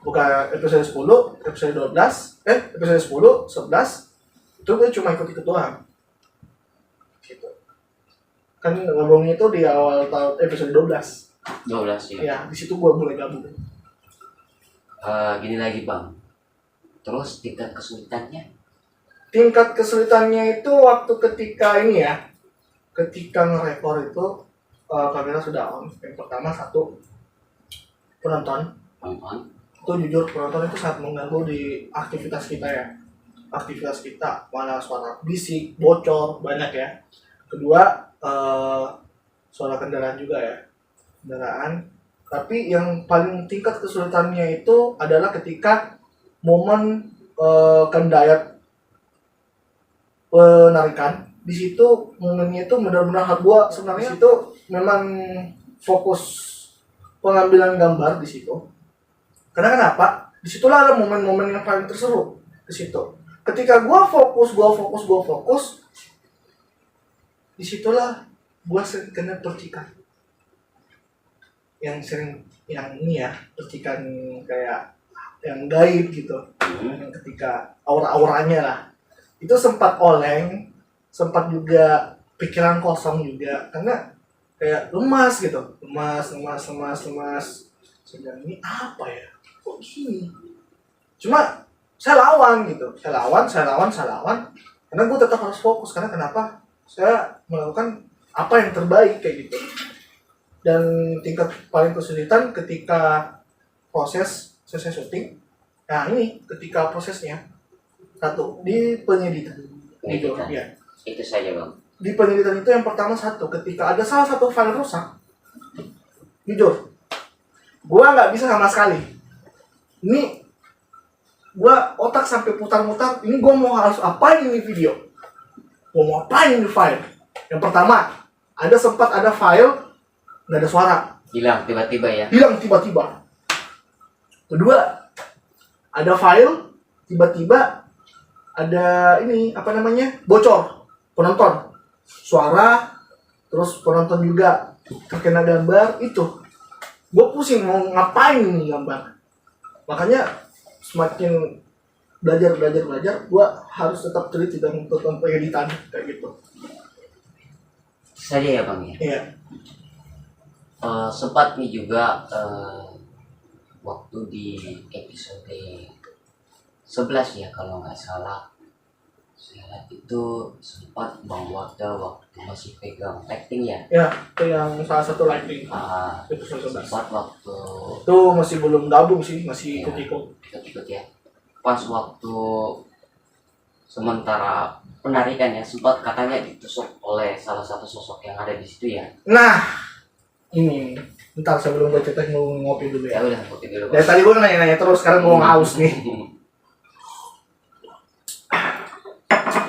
bukan episode 10, episode 12, episode 10, 11 itu gue cuma ikut-ikut doang. Gitu. Kan gabungnya itu di awal tahun episode 12. 12 ya. Ya, di situ gua mulai gabung. Gini lagi Bang. Terus tingkat kesulitannya? Tingkat kesulitannya itu waktu ketika ini ya, ketika nge-record itu kamera sudah on. Yang pertama satu, penonton. Itu jujur penonton itu sangat mengganggu di aktivitas kita ya. Aktivitas kita, mana suara bisik, bocor, banyak ya. Kedua, suara kendaraan juga ya. Kendaraan. Tapi yang paling tingkat kesulitannya itu adalah ketika momen kendayat penarikan. Di situ momennya itu benar-benar gua sebenarnya itu memang fokus pengambilan gambar di situ. Karena kenapa? Disitulah ada momen-momen yang paling terseru di situ. Ketika gua fokus, disitulah gua sering kena percikan. Yang sering, yang ini ya, percikan kayak yang gaib gitu. Yang ketika aura-auranya lah. Itu sempat oleng, sempat juga pikiran kosong juga. Karena kayak lemas gitu. Lemas. Sedang ini apa ya? Kok gini? Cuma saya lawan gitu. Saya lawan. Karena gue tetap harus fokus. Karena kenapa? Saya melakukan apa yang terbaik kayak gitu. Dan tingkat paling kesulitan ketika proses selesai syuting. Nah ini ketika prosesnya satu di penyeditan. Gitu, ya. Itu saja Bang. Di penyeditan itu yang pertama satu, ketika ada salah satu file rusak, jujur, gua nggak bisa sama sekali. Ini gua otak sampai putar-putar. Ini gua mau harus apain ini video? Gua mau apain ini file? Yang pertama, sempat ada file nggak ada suara. Hilang tiba-tiba ya. Kedua, ada file tiba-tiba ada ini bocor penonton, suara, terus penonton juga terkena gambar itu. Gue pusing mau ngapain ini gambar. Makanya semakin belajar, gue harus tetap teliti dan tetap editan kayak gitu. Saja ya Bang ya. Iya. Sempat nih juga waktu di episode 11 ya kalau nggak salah, saya lihat itu sempat Bang Wada waktu masih pegang lighting ya. Ya, itu yang salah satu lighting. Episode 11. Sempat waktu itu masih belum gabung sih, masih ikut ya. Pas waktu sementara penarikan ya, sempat katanya ditusuk oleh salah satu sosok yang ada di situ ya. Nah, ini bentar sebelum gue cerita mau ngopi dulu ya. Ya udah, ngopi dulu. Dari tadi gue nanya-nanya terus, sekarang gue haus nih.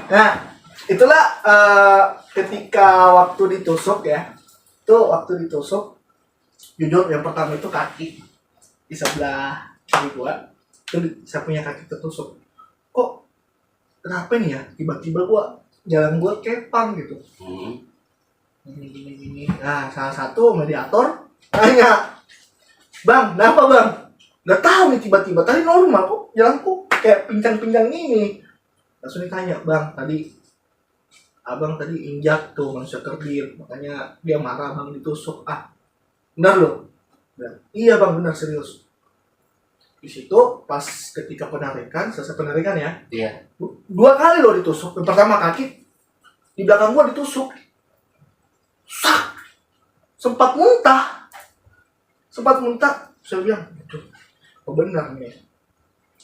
Nah, itulah ketika waktu ditusuk ya. Itu waktu ditusuk, jujur yang pertama itu kaki di sebelah kiri gue. Itu saya punya kaki tertusuk. Kok kenapa nih ya? Tiba-tiba jalan gue kepang gitu. Gini. Nah, salah satu mediator tanya, "Bang, kenapa Bang?" Gak tahu nih tiba-tiba. Tadi normal kok, jalanku kayak pincang-pincang gini. Langsung ditanya, "Bang, tadi abang tadi injak tuh manusia kerbir, makanya dia marah Bang ditusuk." Ah, benar loh. Iya Bang, benar serius. Di situ pas ketika penarikan, selesai penarikan ya. Iya. 2 kali loh ditusuk. Yang pertama kaki, di belakang gua ditusuk. Sak, sempat muntah, saya bilang, "Oh benar nih."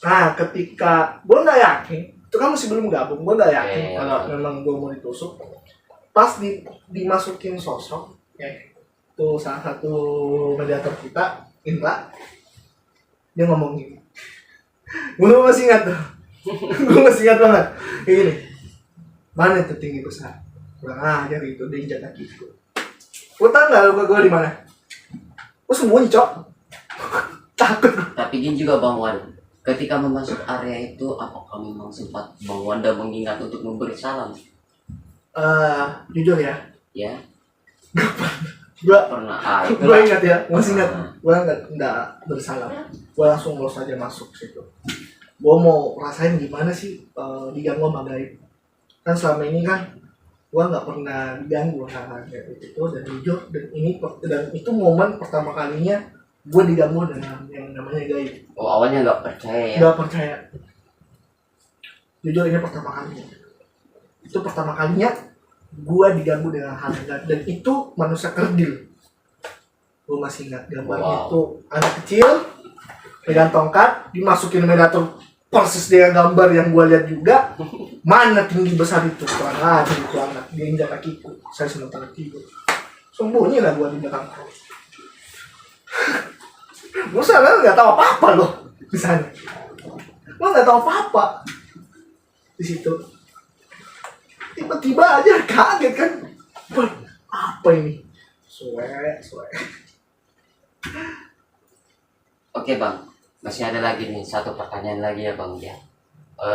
Nah, ketika gue nggak yakin, itu kan masih belum gabung, gue nggak yakin kalau memang gue mau ditusuk. Pas dimasukin sosok, itu salah satu mediator kita, Indra, dia ngomong gini, gue masih ingat tuh, gue masih ingat banget, kayak gini, "Mana itu tinggi besar?" kurang ajar itu dia injak kakiku. Lu tau nggak luka gue di mana? Gue sembunyi cok. Takut. Tapi gini juga Bang Wan, ketika memasuk area itu apakah memang sempat Bang Wanda mengingat untuk memberi salam? Jujur ya, Ya, gue pernah. gue ingat ya, masih ingat. Gue nggak bersalam. Gue langsung los aja masuk situ. Gue mau rasain gimana sih diganggu sama gaib. Kan selama ini kan gue nggak pernah diganggu hal-hal kayak itu, dan jujur, dan itu momen pertama kalinya gue diganggu dengan yang namanya gaib. Oh, awalnya nggak percaya ya? Nggak percaya. Jujur ini pertama kalinya. Itu pertama kalinya gue diganggu dengan hal gaib, dan itu manusia kerdil. Gue masih ingat gambarnya. Wow. Itu anak kecil pegang tongkat, dimasukin mediator persis dengan gambar yang gue lihat juga. Mana tinggi besar itu, kurang aja itu anak. Dia injak kakiku, saya sementara tidur. Sembunyi lah gue di belakang. Gue sebenarnya nggak tahu apa-apa loh di sana. Gue nggak tahu apa-apa di situ. Tiba-tiba aja kaget kan. Wah, apa ini? Suwe. Oke Bang, masih ada lagi nih satu pertanyaan lagi ya Bang ya.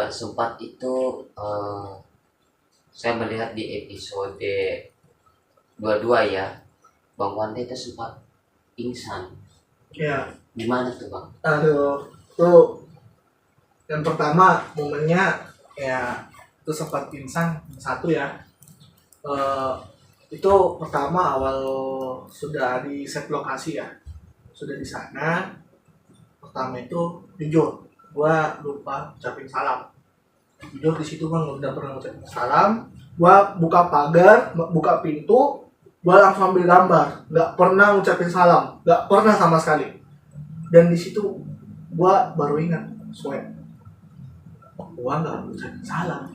Sempat itu saya melihat di episode 22 ya, Bang Wanda itu sempat pingsan. Ya. Gimana tuh Bang? Aduh, tuh yang pertama momennya ya itu sempat pingsan satu ya. Itu pertama awal sudah di set lokasi ya, sudah di sana. Pertama itu jujur, gua lupa ucapin salam. Jujur di situ gua udah pernah ucapin salam. Gua buka pagar, buka pintu, gua langsung ambil gambar. Nggak pernah ucapin salam, nggak pernah sama sekali. Dan di situ gua baru ingat, gua nggak ucapin salam.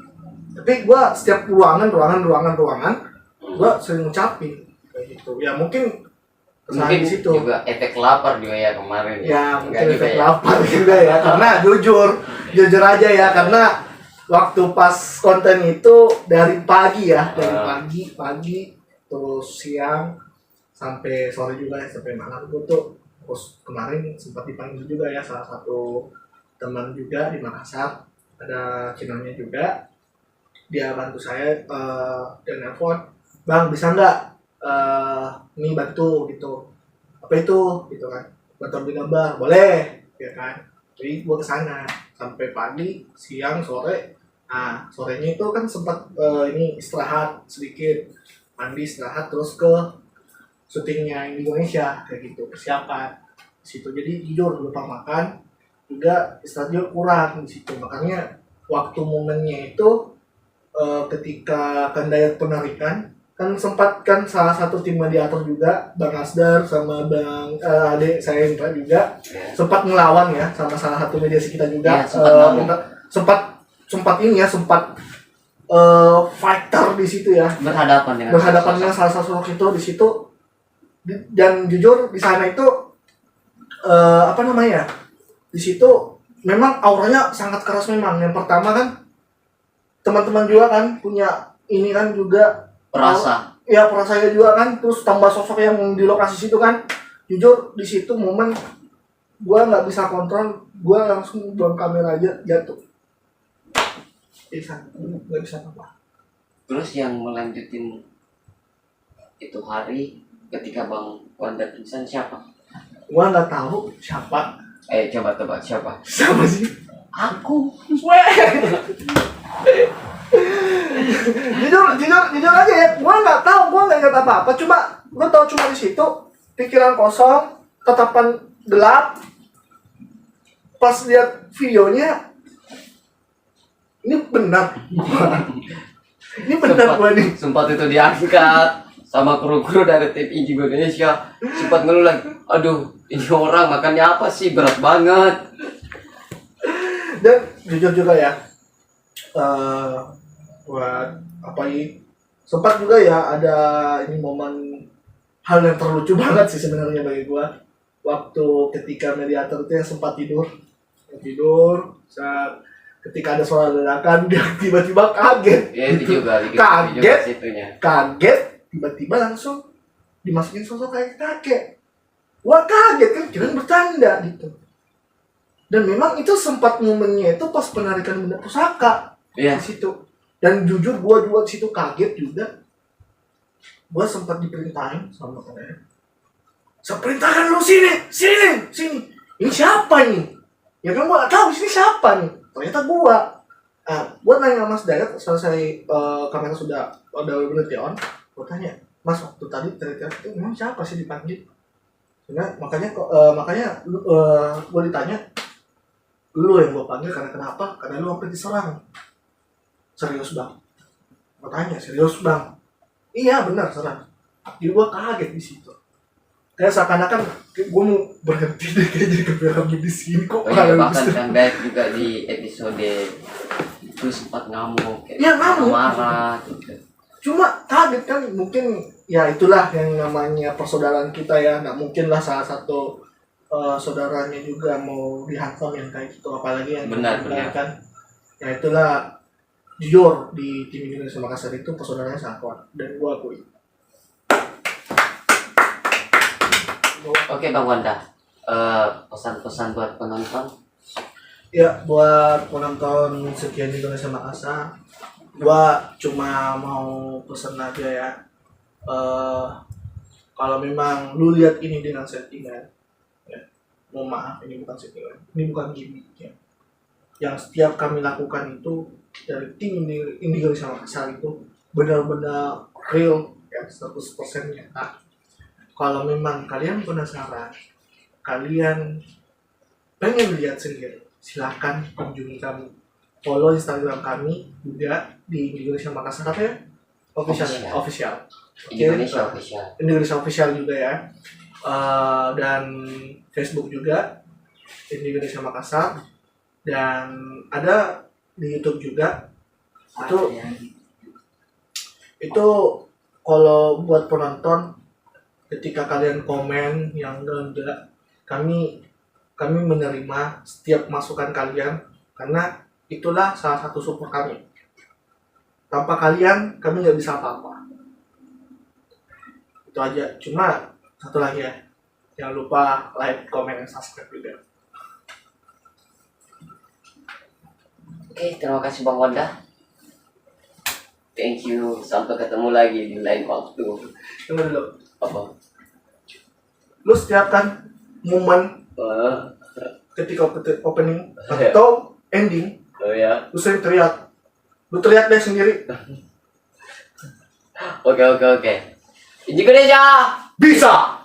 Tapi gua setiap ruangan, gua sering ngucapin kayak gitu. Ya mungkin Mungkin di situ juga efek lapar juga ya kemarin. ya, Enggak mungkin juga efek ya. lapar juga ya. Karena jujur aja ya, karena waktu pas konten itu dari pagi ya, dari pagi terus siang sampai sore juga ya, sampai malam itu tuh. Terus kemarin sempat dipanggil juga ya salah satu teman juga di Makassar, ada channelnya juga. Dia bantu saya dan nelfon, "Bang, bisa nggak ini bantu gitu, apa itu gitu kan, bantu ambil gambar." "Boleh," ya kan. Jadi gua kesana sampai pagi, siang, sore. Nah, sorenya itu kan sempat ini istirahat sedikit, mandi, istirahat, terus ke syutingnya Indonesia kayak gitu, persiapan di situ. Jadi jujur lupa makan juga, istirahatnya kurang di situ. Makanya waktu momennya itu ketika kan diet penarikan, kan sempat kan salah satu tim mediator juga, Bang Asdar sama Bang adik saya Indra juga sempat ngelawan ya sama salah satu mediasi kita juga. Sempat ini ya, sempat fighter di situ ya, Berhadapan dengan salah satu sosok itu di situ. Dan jujur di sana itu apa namanya, di situ memang auranya sangat keras memang. Yang pertama kan teman-teman juga kan punya ini kan juga perasa juga kan, terus tambah sosok yang di lokasi situ kan. Jujur di situ momen gua nggak bisa kontrol, gua langsung buang kamera aja, jatuh pingsan, nggak bisa apa. Terus yang melanjutin itu hari ketika Bang Wanda pingsan siapa? Gua nggak tahu siapa. Coba tebak siapa? Siapa sih? Aku. jujur aja ya, gua nggak tahu, gua nggak ingat apa-apa. Gua tahu cuma di situ pikiran kosong, tatapan gelap. Pas lihat videonya, ini benar. Ini benar gua nih. Sempat itu diangkat sama kru-kru dari tim Indonesia. Sempat ngeluh lagi, aduh ini orang makannya apa sih, berat banget. Dan jujur juga ya, buat apa ini, sempat juga ya ada ini momen hal yang terlucu banget sih sebenarnya bagi gua, waktu ketika mediator itu yang sempat tidur saat ketika ada suara ledakan dia tiba-tiba kaget. Ya itu juga Kaget. situnya. Kaget tiba-tiba langsung dimasukin sosok kayak kakek. Wah kaget kan, kirain bercanda gitu. Dan memang itu sempat momennya itu pas penarikan benda pusaka di situ. Dan jujur gua juga di situ kaget juga. Gua sempat diperintahin sama kakek. Saya perintahkan lu sini. Ini siapa ini? Ya kan gua gak tahu sini siapa nih. Ternyata gua. Gua nanya Mas Dayat selesai kamera sudah berhenti on. Gua tanya, Mas waktu tadi teriak itu memang siapa sih dipanggil? Makanya gua ditanya, lu yang gua panggil karena kenapa? Karena lu sampai diserang. Serius bang? Gua tanya, serius bang? Iya benar serang. Jadi gua kaget di situ. Kayak seakan-akan gue mau berhenti deh kayak jadi keberamnya di sini kok. Bahkan Kang Dayat juga di episode itu sempat ngamuk, ngamuk. marah gitu. Cuma kaget kan, mungkin ya itulah yang namanya persaudaraan kita ya. Nggak mungkin lah salah satu saudaranya juga mau dihantam yang kayak gitu, apalagi yang benar kan. Ya itulah, jujur di tim Indonesia Makassar itu persaudaraannya sangat kuat dan gue akui. Oke Bang Wanda, pesan-pesan buat penonton? Ya buat penonton sekian Indonesia Makassar, gua cuma mau pesan aja ya, kalau memang lu lihat ini dengan settingan, ya, mohon maaf ini bukan settingan, ini bukan gimmick ya. Yang setiap kami lakukan itu dari tim Indonesia Makassar itu benar-benar real ya, 100% nyata. Kalau memang kalian penasaran, kalian pengen lihat sendiri, silakan kunjungi kami. Follow Instagram kami juga di Indonesia Makassar apa ya? Official. Indonesia Official juga ya. Dan Facebook juga Indonesia Makassar, dan ada di YouTube juga. Itu kalau buat penonton, ketika kalian komen yang enggak, kami menerima setiap masukan kalian karena itulah salah satu support kami. Tanpa kalian kami nggak bisa apa-apa. Itu aja. Cuma satu lagi ya, jangan lupa like, comment, dan subscribe juga. Oke, terima kasih Bang Wanda. Thank you, sampai ketemu lagi di lain waktu. Tunggu dulu. Apa? Lu setiap kan momen ketika opening atau ending, lu sering teriak. Lu teriak deh sendiri. Oke. Indonesia bisa.